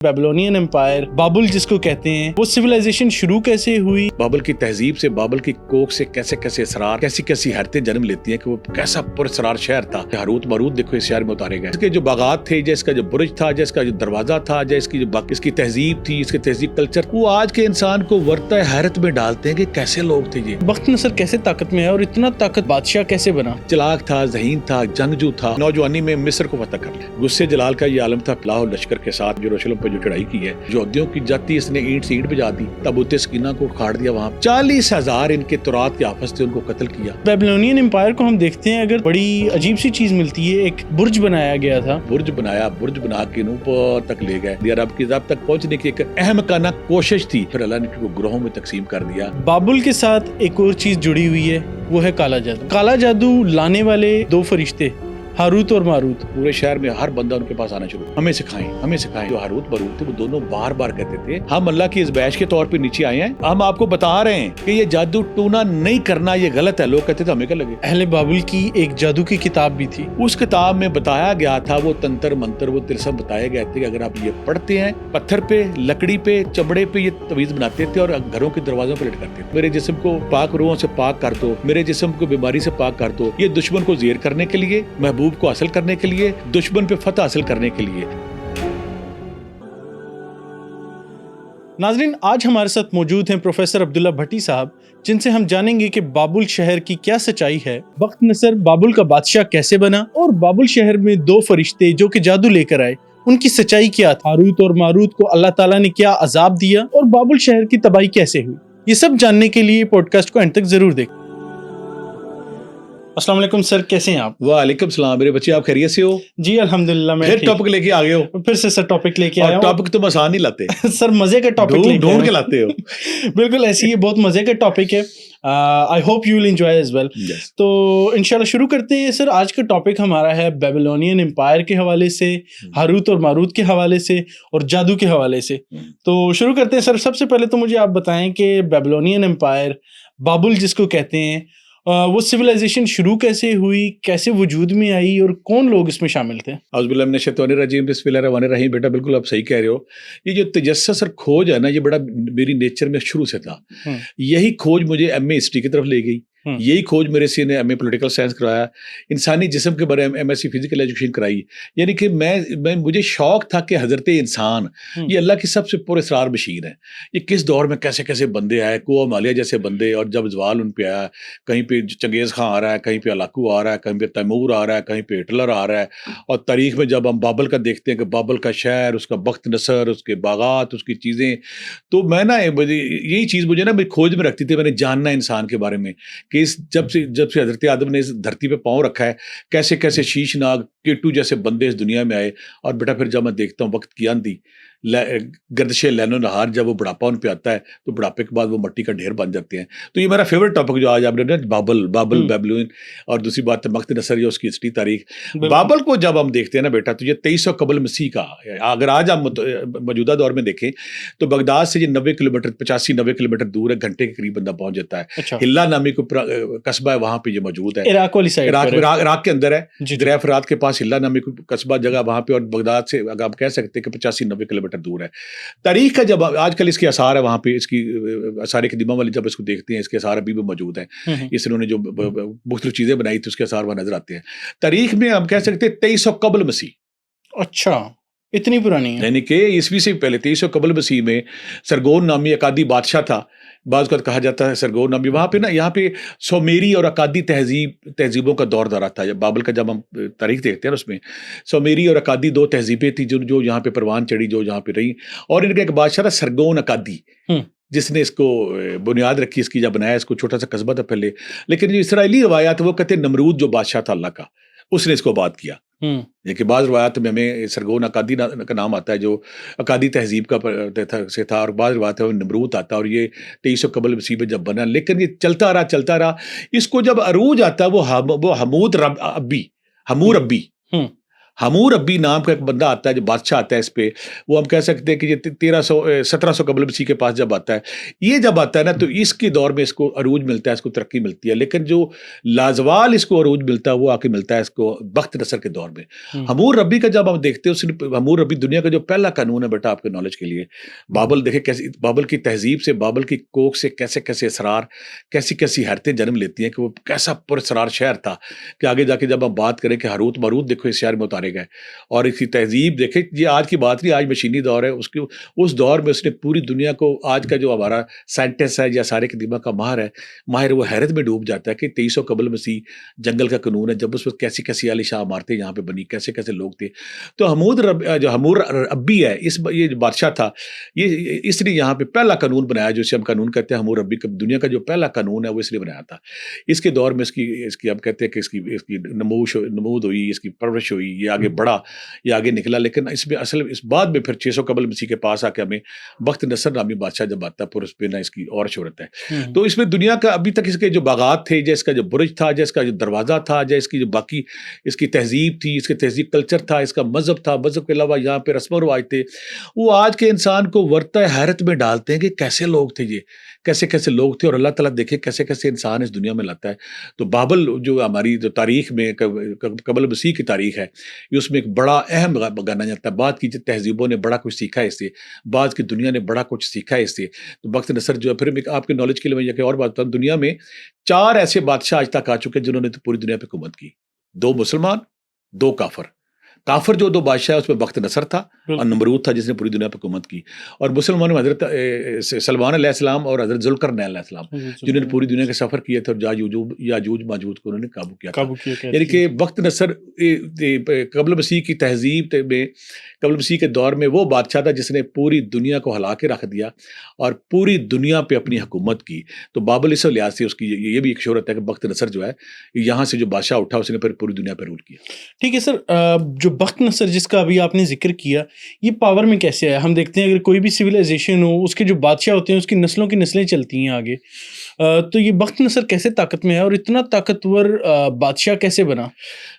Babylonian umpire, بابل جس کو کہتے ہیں، وہ سویلائزیشن شروع کیسے ہوئی؟ بابل کی تہذیب سے، بابل کی کوکھ سے کیسے کیسے اسرار، کیسی کیسی حیرتیں جنم لیتی ہیں کہ وہ کیسا پراسرار شہر تھا۔ ہاروت ماروت دیکھو اس شہر میں اتارے گئے، اس کے جو باغات تھے، جس کا جو برج تھا، جس کا جو دروازہ تھا، جس کی جو اس کی تہذیب تھی، اس کے تہذیب کلچر، وہ آج کے انسان کو ورطہ حیرت میں ڈالتے ہیں کہ کیسے لوگ تھے یہ۔ بخت نصر کیسے طاقت میں ہے اور اتنا طاقت بادشاہ کیسے بنا؟ چلاک تھا، ذہین تھا، جنگجو تھا، نوجوانی میں مصر کو فتح کر لیا۔ غصے جلال کا یہ عالم تھا، لاہور لشکر کے ساتھ یروشلم پہ جو چڑھائی کی ہے، یہودیوں کی جاتی اس نے اینٹ سے اینٹ بجا دی، تابوت سکینہ کو کھاڑ دیا، وہاں 40,000 ان کے ترات کے آفس تھے، ان کو قتل کیا۔ بیبلونین امپائر کو ہم دیکھتے ہیں، اگر بڑی عجیب سی چیز ملتی ہے، ایک برج بنایا گیا تھا، برج بنا کے اوپر تک لے گئے، عرب کی ذات تک پہنچنے کی ایک احمقانہ کوشش تھی، پھر اللہ نے ان کو گروہوں میں تقسیم کر دیا۔ بابل کے ساتھ ایک اور چیز جڑی ہوئی ہے، وہ ہے کالا جادو۔ کالا جادو لانے والے دو فرشتے، ہاروت اور ماروت، پورے شہر میں ہر بندہ ان کے پاس آنا شروع، ہمیں سکھائیں۔ جو ہاروت ماروت تھے وہ دونوں بار بار کہتے تھے، ہم اللہ کی ازبائش کے طور پہ نیچے آئے ہیں، ہم آپ کو بتا رہے ہیں کہ یہ جادو ٹونا نہیں کرنا، یہ غلط ہے۔ لوگ کہتے تھے ہمیں کیا لگے۔ اہل بابل کی ایک جادو کی کتاب بھی تھی، اس کتاب میں بتایا گیا تھا، وہ تنتر منتر، وہ تلسم بتائے گئے تھے کہ اگر آپ یہ پڑھتے ہیں، پتھر پہ، لکڑی پہ، چمڑے پہ یہ تعویذ بناتے تھے اور گھروں کے دروازوں پہ لٹکاتے تھے، میرے جسم کو پاک روحوں سے پاک کر دو، میرے جسم کو بیماری سے پاک کر دو۔ یہ دشمن کو زیر کرنے کے لیے، محبوب کو حاصل کرنے کے لیے، دشمن پہ فتح حاصل کرنے کے لیے۔ ناظرین، آج ہمارے ساتھ موجود ہیں پروفیسر عبداللہ بھٹی صاحب، جن سے ہم جانیں گے کہ بابل شہر کی کیا سچائی ہے، بخت نصر بابل کا بادشاہ کیسے بنا، اور بابل شہر میں دو فرشتے جو کہ جادو لے کر آئے، ان کی سچائی کیا تھا، ہاروت اور ماروت کو اللہ تعالیٰ نے کیا عذاب دیا، اور بابل شہر کی تباہی کیسے ہوئی۔ یہ سب جاننے کے لیے پوڈ کاسٹ کو اینڈ تک ضرور دیکھیں۔ السلام علیکم سر، کیسے ہیں آپ؟ وعلیکم السلام میرے بچے، آپ خیریت سے ہو؟ جی الحمدللہ، میں پھر ٹاپک لے کے آ گئے ہو؟ پھر سے سر ٹاپک لے کے آیا ہوں۔ ٹاپک تم آسان نہیں لاتے سر مزے کا ٹاپک ڈھونڈ کے لاتے ہو۔ بالکل ایسی ہی بہت مزے کا ٹاپک ہے، I hope you will enjoy as well. تو انشاءاللہ شروع کرتے ہیں سر۔ آج کا ٹاپک ہمارا ہے بیبلونین امپائر کے حوالے سے، ہاروت اور ماروت کے حوالے سے، اور جادو کے حوالے سے۔ تو شروع کرتے ہیں سر۔ سب سے پہلے تو مجھے آپ بتائیں کہ بیبلونین امپائر، بابل جس کو کہتے ہیں، وہ سویلائزیشن شروع کیسے ہوئی، کیسے وجود میں آئی، اور کون لوگ اس میں شامل تھے؟ اعوذ باللہ من الشیطان الرجیم، بسم اللہ الرحمن الرحیم۔ بیٹا بالکل آپ صحیح کہہ رہے ہو، یہ جو تجسس اور کھوج ہے نا، یہ بڑا میری نیچر میں شروع سے تھا۔ یہی کھوج مجھے ایم اے ہسٹری کی طرف لے گئی، یہی کھوج میرے سے نے ایم اے پولیٹیکل سائنس کرایا، انسانی جسم کے بارے میں M S C physical education کرائی۔ یعنی کہ مجھے شوق تھا کہ حضرت انسان یہ اللہ کی سب سے پراسرار مشین ہے، یہ کس دور میں کیسے کیسے بندے آئے، کو مالیہ جیسے بندے، اور جب زوال ان پہ آیا، کہیں پہ چنگیز خان آ رہا ہے، کہیں پہ ہلاکو آ رہا ہے، کہیں پہ تیمور آ رہا ہے، کہیں پہ ہٹلر آ رہا ہے، اور تاریخ میں جب ہم بابل کا دیکھتے ہیں کہ بابل کا شہر، اس کا بخت نصر، اس کے باغات، اس کی چیزیں، تو میں نا یہی چیز مجھے نا کھوج میں رکھتی تھی، میں نے جاننا انسان کے بارے میں کہ جب سے حضرت آدم نے اس دھرتی پہ پاؤں رکھا ہے، کیسے کیسے شیش ناگ کیٹو جیسے بندے اس دنیا میں آئے۔ اور بیٹا پھر جب میں دیکھتا ہوں وقت کی آندھی، گردش لین و نہار، جب وہ بڑھاپا ان پہ آتا ہے تو بڑھاپے کے بعد وہ مٹی کا ڈھیر بن جاتے ہیں۔ تو یہ میرا فیوریٹ ٹاپک جو آج آپ نے بیبلون، اور دوسری بات ہے بخت نصر، اس کی ہسٹری تاریخ۔ بابل کو جب ہم دیکھتے ہیں نا بیٹا، تو یہ 2300 قبل مسیح کا، اگر آج ہم موجودہ دور میں دیکھیں تو بغداد سے یہ 90 کلومیٹر 85-90 کلومیٹر دور ہے، گھنٹے کے قریب بندہ پہنچ جاتا ہے۔ ہلا نامی کو قصبہ ہے، وہاں پہ یہ موجود ہے، عراق والی سائڈ، عراق کے اندر ہے، دریا فرات کے پاس ہلا نامی کو قصبہ جگہ وہاں پہ، اور بغداد سے اگر آپ کہہ سکتے ہیں کہ 85-90 کلومیٹر دور ہے۔ تاریخ کا جب آج کل اس کے آثار ہے، وہاں پہ اس کی آثار قدیمہ والی جب اس کو دیکھتے ہیں، اس کے آثار ابھی بھی موجود ہیں، اس انہوں نے جو مختلف چیزیں بنائی تھی اس کے آثار وہاں نظر آتے ہیں۔ تاریخ میں ہم کہہ سکتے ہیں 2300 قبل مسیح۔ اچھا، اتنی پرانی ہے؟ یعنی کہ عیسوی سے پہلے 2300 قبل مسیح میں سرگون نامی اکادی بادشاہ تھا، بعض کا کہا جاتا ہے سرگون نامی۔ وہاں پہ نا، یہاں پہ سومیری اور اکادی تہذیبوں کا دور دورہ تھا۔ بابل کا جب ہم تاریخ دیکھتے ہیں اس میں سومیری اور اکادی دو تہذیبیں تھیں جو یہاں پہ پروان چڑھی، جو یہاں پہ رہی، اور ان کا ایک بادشاہ تھا سرگون اکادی، جس نے اس کو بنیاد رکھی، اس کی جب بنایا، اس کو چھوٹا سا قصبہ تھا پہلے، لیکن جو اسرائیلی روایات وہ کہتے ہیں نمرود جو بادشاہ تھا اللہ کا، اس نے اس کو آباد کیا۔ کہ بعض روایات میں ہمیں سرگون اکادی کا نام آتا ہے جو اکادی تہذیب کا سے تھا، اور بعض روایات میں نمرود آتا ہے، اور یہ 2300 قبل مسیح میں جب بنا، لیکن یہ چلتا رہا۔ اس کو جب عروج آتا ہے وہ حمور ابی، حمور ربی نام کا ایک بندہ آتا ہے جو بادشاہ آتا ہے اس پہ, وہ ہم کہہ سکتے ہیں کہ یہ 1700 قبل مسیح کے پاس جب آتا ہے, یہ جب آتا ہے نا تو اس کے دور میں اس کو عروج ملتا ہے, اس کو ترقی ملتی ہے. لیکن جو لازوال اس کو عروج ملتا ہے وہ آ کے ملتا ہے اس کو بخت نصر کے دور میں. حمور ربی کا جب ہم دیکھتے ہیں, حمور ربی دنیا کا جو پہلا قانون ہے بیٹا آپ کے نالج کے لیے, بابل دیکھیں کیسے بابل کی تہذیب سے, بابل کی کوک سے کیسے کیسے اسرار, کیسی کیسی حیرتیں جنم لیتی ہیں کہ وہ کیسا پراسرار شہر تھا کہ آگے جا کے جب ہم بات کریں کہ ہاروت ماروت دیکھو اس شہر میں اتارے گئے, اور اس کی تہذیب دیکھیں, یہ آج کی بات نہیں, آج مشینی دور ہے, اس دور میں اس نے پوری دنیا کو, آج کا جو ہمارا سائنٹسٹ ہے یا سارے قدیمہ کا ماہر وہ حیرت میں ڈوب جاتا ہے کہ 2300 قبل مسیح جنگل کا قانون ہے, جب اس وقت کیسی کیسی عالی شاہ عمارتیں یہاں پہ بنی, کیسے کیسے لوگ تھے. تو جو حمور ربی ہے, یہ جو بادشاہ تھا, یہ اس نے یہاں پہ پہلا قانون بنایا, جو اسے ہم قانون کہتے ہیں. حمور ربی کا دنیا کا جو پہلا قانون ہے وہ اس نے بنایا تھا. اس کے دور میں اس کی ہم کہتے ہیں کہ اس کی نمود ہوئی, اس کی پرورش ہوئی, یہ آگے بڑھا, یہ آگے نکلا. لیکن اس میں اصل اس بعد میں پھر 600 قبل مسیح کے پاس آ کے ہمیں بخت نصر نامی بادشاہ جب آتا ہے, پھر اس پہ نہ اس کی اور شہرت ہے. تو اس میں دنیا کا ابھی تک اس کے جو باغات تھے, جیسے اس کا جو برج تھا, جیسے اس کا جو دروازہ تھا, جیسے اس کی جو باقی اس کی تہذیب تھی, اس کے تہذیب کلچر تھا, اس کا مذہب تھا, مذہب کے علاوہ یہاں پہ رسم و رواج تھے, وہ آج کے انسان کو ورطہ حیرت میں ڈالتے ہیں کہ کیسے لوگ تھے, یہ کیسے کیسے لوگ تھے. اور اللہ تعالیٰ دیکھے کیسے کیسے انسان اس دنیا میں لاتا ہے. تو بابل جو ہماری جو تاریخ میں قبل مسیح کی تاریخ ہے, اس میں ایک بڑا اہم گانا جاتا ہے. بعد کی تہذیبوں نے بڑا کچھ سیکھا اس سے, بعد کی دنیا نے بڑا کچھ سیکھا اس سے. تو بخت نصر جو ہے, پھر آپ کے نالج کے لیے میں یہ کہ اور بات بتاؤں, دنیا میں 4 ایسے بادشاہ آج تک آ چکے جنہوں نے تو پوری دنیا پہ حکومت کی. 2 مسلمان, 2 کافر. کافر جو 2 بادشاہ اس میں بخت نصر تھا, اور نمرود تھا جس نے پوری دنیا پہ حکومت کی. اور مسلمانوں میں حضرت سلمان علیہ السلام اور حضرت ذوالقرنین علیہ السلام, جنہوں نے پوری دنیا کے سفر کیے تھے اور یاجوج ماجوج کو انہوں نے قابو کیا تھا. یعنی کہ بخت نصر قبل مسیح کی تہذیب میں, قبل مسیح کے دور میں وہ بادشاہ تھا جس نے پوری دنیا کو ہلا کے رکھ دیا اور پوری دنیا پہ اپنی حکومت کی. تو بابل اس لحاظ سے اس کی یہ بھی ایک شہرت ہے کہ بخت نصر جو ہے یہاں سے جو بادشاہ اٹھا اس نے پھر پوری دنیا پہ رول کیا. ٹھیک ہے سر, جو بخت نصر جس کا ابھی آپ نے ذکر کیا, یہ پاور میں کیسے آیا؟ ہم دیکھتے ہیں اگر کوئی بھی سویلائزیشن ہو, اس کے جو بادشاہ ہوتے ہیں اس کی نسلوں کی نسلیں چلتی ہیں آگے, تو یہ بخت نصر کیسے طاقت میں ہے اور اتنا طاقتور بادشاہ کیسے بنا؟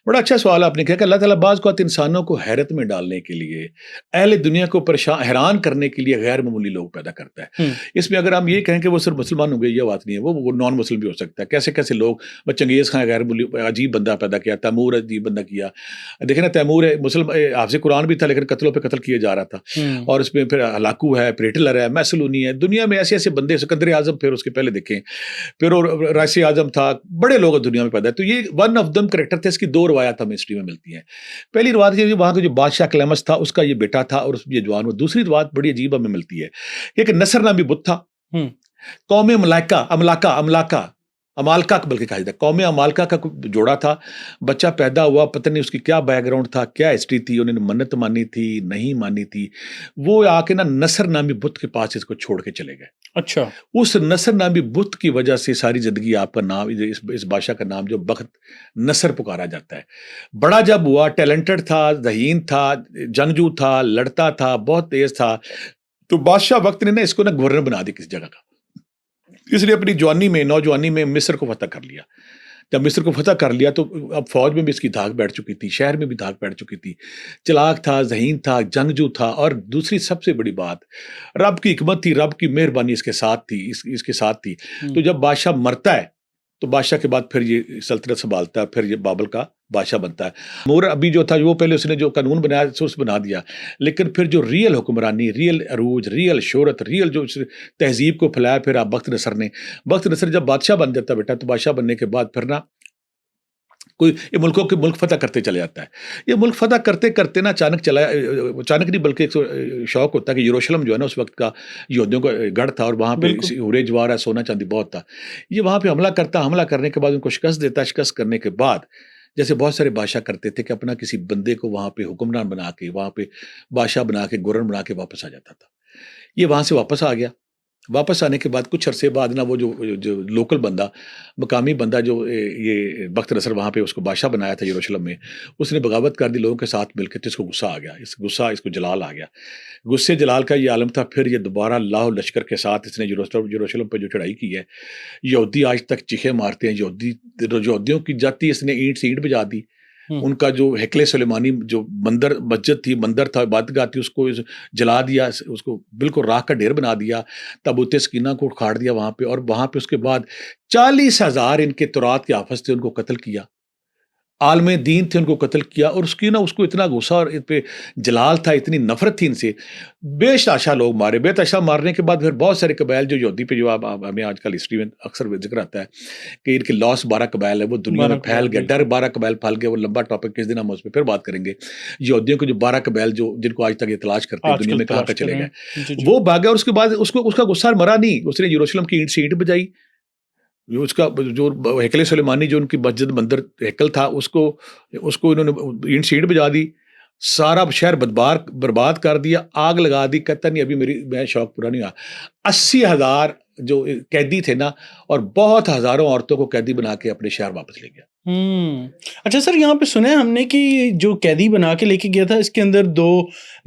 بڑا اچھا سوال آپ نے کیا کہ اللہ تعالیٰ بعض اوقات انسانوں کو حیرت میں ڈالنے کے لیے, اہل دنیا کو حیران کرنے کے لیے غیر معمولی لوگ پیدا کرتا ہے. اس میں اگر ہم یہ کہیں کہ وہ صرف مسلمان ہو گئے, یہ بات نہیں ہے, وہ نان مسلم بھی ہو سکتا ہے. کیسے کیسے لوگ, چنگیز خان غیر عجیب بندہ پیدا کیا, تیمور عجیب بندہ کیا. دیکھیں نا, تیمور مسلم حافظ قرآن بھی تھا لیکن قتلوں پہ قتل کیا جا رہا تھا, اور اس میں پھر ہلاکو ہے, پھر ہٹلر ہے, میسلونی ہے. دنیا میں ایسے ایسے بندے, سکندر اعظم پھر اس کے پہلے دیکھیں, پھر رئیس اعظم تھا, بڑے لوگ دنیا میں پیدا ہے. تو یہ ون آف دم کریکٹر تھے. اس کی 2 روایات ہمیں ہسٹری میں ملتی ہیں. پہلی روایت یہ وہاں کا جو بادشاہ کلیمس تھا اس کا یہ بیٹا تھا اور اس یہ جوان ہوا. دوسری روایت بڑی عجیب ہمیں ملتی ہے کہ ایک نصر نامی بت تھا, قوم امالکا بلکہ کہا جاتا ہے, قوم امالکا کا جوڑا تھا. بچہ پیدا ہوا, پتہ نہیں اس کی کیا بیک گراؤنڈ تھا, کیا ہسٹری تھی, انہوں نے منت مانی تھی نہیں مانی تھی, وہ آ کے نا نصر نامی بت کے پاس اس کو چھوڑ کے چلے گئے. اچھا, اس نصر نامی بت کی وجہ سے ساری زندگی آپ کا نام, اس بادشاہ کا نام جو بخت نصر پکارا جاتا ہے. بڑا جب ہوا, ٹیلنٹڈ تھا, ذہین تھا, جنگجو تھا, لڑتا تھا, بہت تیز تھا, تو بادشاہ وقت نے نا اس کو نا گورنر بنا دی کسی جگہ کا. اس لیے اپنی نوجوانی میں مصر کو فتح کر لیا. جب مصر کو فتح کر لیا تو اب فوج میں بھی اس کی دھاک بیٹھ چکی تھی, شہر میں بھی دھاک بیٹھ چکی تھی. چلاک تھا, ذہین تھا, جنگجو تھا, اور دوسری سب سے بڑی بات رب کی حکمت تھی, رب کی مہربانی اس کے ساتھ تھی. تو جب بادشاہ مرتا ہے تو بادشاہ کے بعد پھر یہ سلطنت سنبھالتا ہے, پھر یہ بابل کا بادشاہ بنتا ہے. مور ابھی جو تھا وہ پہلے اس نے جو قانون بنایا اس بنا دیا, لیکن پھر جو ریئل حکمرانی, ریئل عروج, ریئل شہرت, ریئل جو تہذیب کو پھیلایا پھر آپ بخت نصر جب بادشاہ بن جاتا بیٹا, تو بادشاہ بننے کے بعد پھر نا کوئی یہ ملک فتح کرتے چلے جاتا ہے. یہ ملک فتح کرتے کرتے نا اچانک نہیں بلکہ ایک شوق ہوتا ہے کہ یروشلم جو ہے نا اس وقت کا یہودیوں کا گڑھ تھا, اور وہاں پہ ہورے جوار ہے, سونا چاندی بہت تھا. یہ وہاں پہ حملہ کرنے کے بعد ان کو شکست کرنے کے بعد جیسے بہت سارے بادشاہ کرتے تھے کہ اپنا کسی بندے کو وہاں پہ حکمران بنا کے, وہاں پہ بادشاہ بنا کے, گورنر بنا کے واپس آ جاتا تھا. یہ وہاں سے واپس آ گیا. واپس آنے کے بعد کچھ عرصے بعد نا وہ جو لوکل بندہ, مقامی بندہ جو یہ بخت نصر وہاں پہ اس کو بادشاہ بنایا تھا یروشلم میں, اس نے بغاوت کر دی لوگوں کے ساتھ مل کے. تو اس کو غصہ آ گیا, اس کو جلال آ گیا. غصے جلال کا یہ عالم تھا. پھر یہ دوبارہ لاہو لشکر کے ساتھ اس نے یروشلم پہ جو چڑھائی کی ہے. یہودی آج تک چیخے مارتے ہیں, یہودیوں کی جاتی اس نے اینٹ سے اینٹ بجا دی, ان کا جو ہیکل سلیمانی جو مندر مسجد تھی، مندر تھا، عبادت گاہ تھی، اس کو جلا دیا، اس کو بالکل راکھ کا ڈھیر بنا دیا، تابوت سکینہ کو اکھاڑ دیا وہاں پہ، اور وہاں پہ اس کے بعد 40,000 ان کے ترات کے حافظ تھے، ان کو قتل کیا، عالم دین تھے، ان کو قتل کیا، اور اس کی نا اس کو اتنا غصہ اور اس پہ جلال تھا، اتنی نفرت تھی ان سے، بے تحاشا لوگ مارے، بے تحاشا مارنے کے بعد پھر بہت سارے قبائل جو یہودی پہ جو ہمیں آج کل ہسٹری میں اکثر ذکر آتا ہے کہ ان کے لاس 12 قبائل ہے، وہ دنیا میں پھیل گیا، ڈر 12 قبائل پھیل گیا، وہ لمبا ٹاپک، کس دن ہم اس پہ پھر بات کریں گے، یہودیوں کے جو 12 قبائل جو جن کو آج تک یہ تلاش کرتے ہیں دنیا میں کہاں کا چلے گئے، وہ بھاگا، اور اس کے بعد اس کا غصہ مرا نہیں، اس نے یروشلم کی اینٹ سے اینٹ بجائی، جو اس کا جو ہیکل سلیمانی جو ان کی مسجد مندر ہیکل تھا، اس کو انہوں نے اینٹ سے اینٹ بجا دی، سارا شہر برباد کر دیا، آگ لگا دی، کہتا نہیں ابھی میں شوق پورا نہیں ہوا، 80,000 جو قیدی تھے نا، اور بہت ہزاروں عورتوں کو قیدی بنا کے اپنے شہر واپس لے گیا۔ اچھا سر، یہاں پہ سنا ہے ہم نے کہ جو قیدی بنا کے لے کے گیا تھا، اس کے اندر 2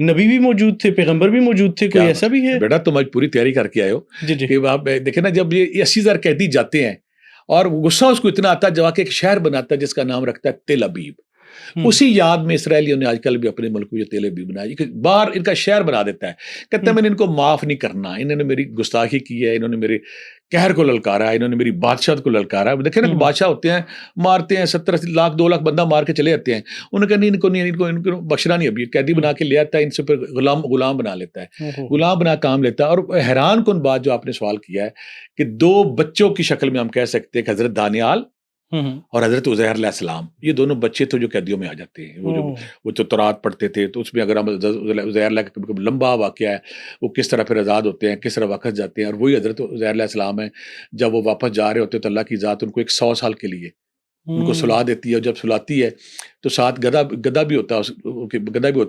نبی بھی موجود تھے، پیغمبر بھی موجود تھے، کوئی ایسا بھی ہے؟ بیٹا تم آج پوری تیاری کر کے آئے ہو کہ آپ دیکھیں نا، جب یہ 80,000 قیدی جاتے ہیں اور غصہ اس کو اتنا آتا ہے، جب آ کے ایک شہر بناتا ہے جس کا نام رکھتا ہے تل ابیب، اسی یاد میں اسرائیلیوں نے آج کل بھی اپنے ملک میں جو تل ابیب بنایا، باہر ان کا شہر بنا دیتا ہے، کہتا ہے میں نے ان کو معاف نہیں کرنا، انہوں نے میری گستاخی کی ہے، انہوں نے میرے قہر کو للکارا ہے، انہوں نے میری بادشاہت کو للکارا ہے۔ دیکھیں نا کہ بادشاہ ہوتے ہیں، مارتے ہیں، 70 لاکھ 2 لاکھ بندہ مار کے چلے جاتے ہیں، انہوں نے کہا نہیں، ان کو بخشنا نہیں، ابھی قیدی بنا کے لے آتا ہے، ان سے پھر غلام بنا لیتا ہے، غلام بنا کام لیتا ہے۔ اور حیران کن بات جو آپ نے سوال کیا ہے کہ 2 بچوں کی شکل میں ہم کہہ سکتے ہیں کہ حضرت دانیال اور حضرت عزیر علیہ السلام، یہ دونوں بچے تھے جو قیدیوں میں آ جاتے ہیں، وہ جو تورات پڑھتے تھے، تو اس میں اگر ہم عزیر علیہ کا لمبا واقعہ ہے، وہ کس طرح پھر آزاد ہوتے ہیں، کس طرح واپس جاتے ہیں، اور وہی حضرت عزیر علیہ السلام ہے، جب وہ واپس جا رہے ہوتے ہیں تو اللہ کی ذات ان کو 100 سال کے لیے ان کو سلا دیتی ہے، اور جب سلاتی ہے تو ساتھ گدا بھی ہوتا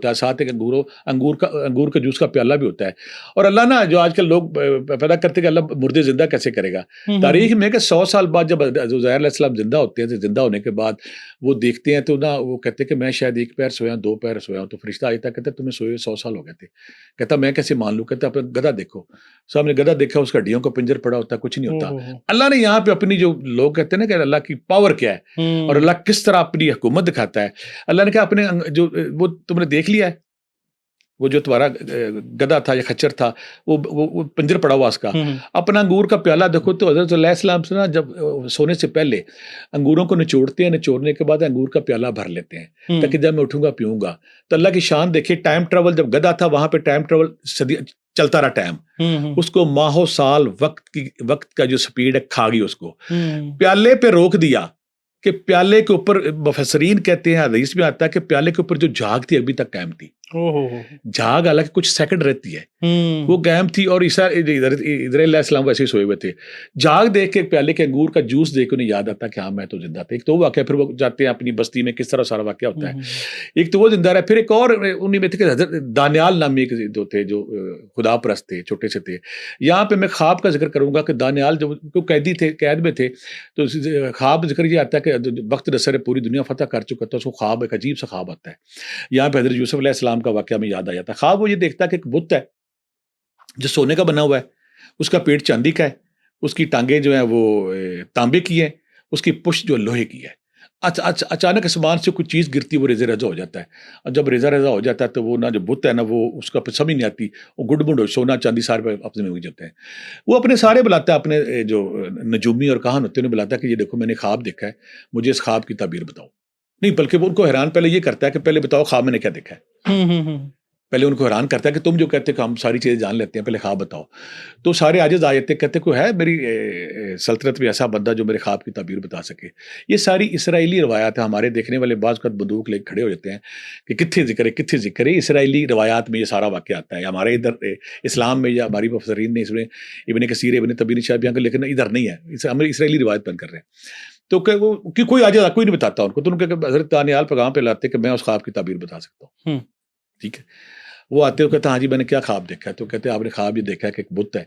ہے، ساتھ ایک انگور کا جوس کا پیالہ بھی ہوتا ہے۔ اور اللہ نا جو آج کل لوگ پیدا کرتے کہ اللہ مردے زندہ کیسے کرے گا، تاریخ میں کہ 100 سال بعد جب عزیر علیہ السلام زندہ ہوتے ہیں، زندہ ہونے کے بعد وہ دیکھتے ہیں تو نا وہ کہتے ہیں کہ میں شاید 1 پیر سویا، 2 پیر سویا ہوں، تو فرشتہ آتا ہے، کہتا ہے تمہیں سوئے 100 سال ہو گئے تھے، کہتا میں کیسے مان لوں، کہتا اپنا گدھا دیکھو، سامنے گدھا دیکھا، اس کا ہڈیوں کا پنجر پڑا ہوتا ہے، کچھ نہیں ہوتا۔ اللہ نے یہاں پہ اپنی جو لوگ کہتے ہیں نا کہ اللہ کی پاور کیا ہے اور اللہ کس طرح اپنی حکومت دکھاتا ہے، اللہ نے کہا اپنے جو وہ تم نے دیکھ لیا ہے، وہ جو تمہارا گدھا تھا یا خچر تھا، وہ پنجر پڑا ہوا اس کا، اپنا انگور کا پیالہ دیکھو، تو حضرت علیہ السلام سے نا جب سونے سے پہلے انگوروں کو نچوڑتے ہیں، نچوڑنے کے بعد انگور کا پیالہ بھر لیتے ہیں تاکہ جب میں اٹھوں گا پیوں گا۔ تو اللہ کی شان دیکھیں، ٹائم ٹریول، جب گدھا تھا وہاں پہ ٹائم ٹریول چلتا رہا، ٹائم اس کو ماہو سال وقت کا جو سپیڈ ہے کھا گئی اس کو، پیالے پہ روک دیا کہ پیالے کے اوپر، مفسرین کہتے ہیں، حدیث میں آتا ہے کہ پیالے کے اوپر جو جھاگ تھی ابھی تک قائم تھی، جھاگ حالانکہ کچھ سیکنڈ رہتی ہے، وہ قائم تھی، اور حضرت علیہ السلام ویسے ہی سوئے ہوئے تھے، جھاگ دیکھ کے پیالے کے انگور کا جوس دیکھ کے انہیں یاد آتا کہ ہاں میں تو زندہ تھا۔ ایک تو وہ واقعہ، پھر وہ جاتے ہیں اپنی بستی میں، کس طرح سارا واقعہ ہوتا ہے، ایک تو وہ زندہ رہا، پھر ایک اور انہیں میں تھے کہ حضرت دانیال نامی ایک جو تھے، جو خدا پرست تھے، چھوٹے سے تھے۔ یہاں پہ میں خواب کا ذکر کروں گا کہ دانیال جو قیدی تھے، قید میں تھے، تو خواب ذکر یہ آتا ہے کہ وقت نصر پوری دنیا فتح کر چکا تھا، اس کو خواب ایک عجیب سا خواب آتا ہے۔ یہاں پہ حضرت یوسف علیہ السلام کا واقعہ میں یاد آ جاتا ہے۔ خواب وہ یہ دیکھتا ہے کہ ایک بت ہے جو سونے کا بنا ہوا ہے، اس کا پیٹ چاندی کا ہے، اس کی ٹانگیں جو ہیں وہ تانبے کی ہیں، اس کی پشت جو لوہے کی ہے۔ اچانک آسمان سے کوئی چیز گرتی، وہ ریزہ ریزہ ہو جاتا ہے، اور جب ریزہ ریزہ ہو جاتا ہے تو وہ نا جو بت ہے نا، وہ اس کا سمجھ نہیں آتی، وہ گڈ بڈ سونا چاندی سارے اپنے میں ہو جاتے ہیں۔ وہ اپنے سارے بلاتا ہے، اپنے جو نجومی اور کہان ہوتے ہیں بلاتا ہے کہ یہ دیکھو میں نے خواب دیکھا ہے، مجھے اس خواب کی تعبیر بتاؤ۔ نہیں بلکہ وہ ان کو حیران پہلے یہ کرتا ہے کہ پہلے بتاؤ خواب میں نے کیا دیکھا ہے، پہلے ان کو حیران کرتا ہے کہ تم جو کہتے کہ ہم ساری چیزیں جان لیتے ہیں، پہلے خواب بتاؤ۔ تو سارے عاجز آ جاتے، کہتے کوئی ہے میری سلطنت میں ایسا بندہ جو میرے خواب کی تعبیر بتا سکے۔ یہ ساری اسرائیلی روایات ہیں، ہمارے دیکھنے والے بعض وقت بندوق لے کھڑے ہو جاتے ہیں کہ کتنے ذکر ہے، اسرائیلی روایات میں یہ سارا واقعہ آتا ہے۔ ہمارے ادھر اسلام میں یا ہماری مفسرین نے اس میں ابن کثیر، ابن طبری شاہ بیان کر، لیکن ادھر نہیں ہے، ہم اسرائیلی روایت بیان کر رہے ہیں۔ تو کہ وہ کہ کوئی عاجز کوئی نہیں بتاتا ان کو، تو ان کے حضرت دانیال پیغام پہ لاتے کہ میں اس خواب کی تعبیر بتا سکتا ہوں، ٹھیک ہے۔ وہ آتے ہو کہتے ہیں ہاں جی میں نے کیا خواب دیکھا ہے، تو کہتے ہیں آپ نے خواب یہ دیکھا ہے کہ ایک بت ہے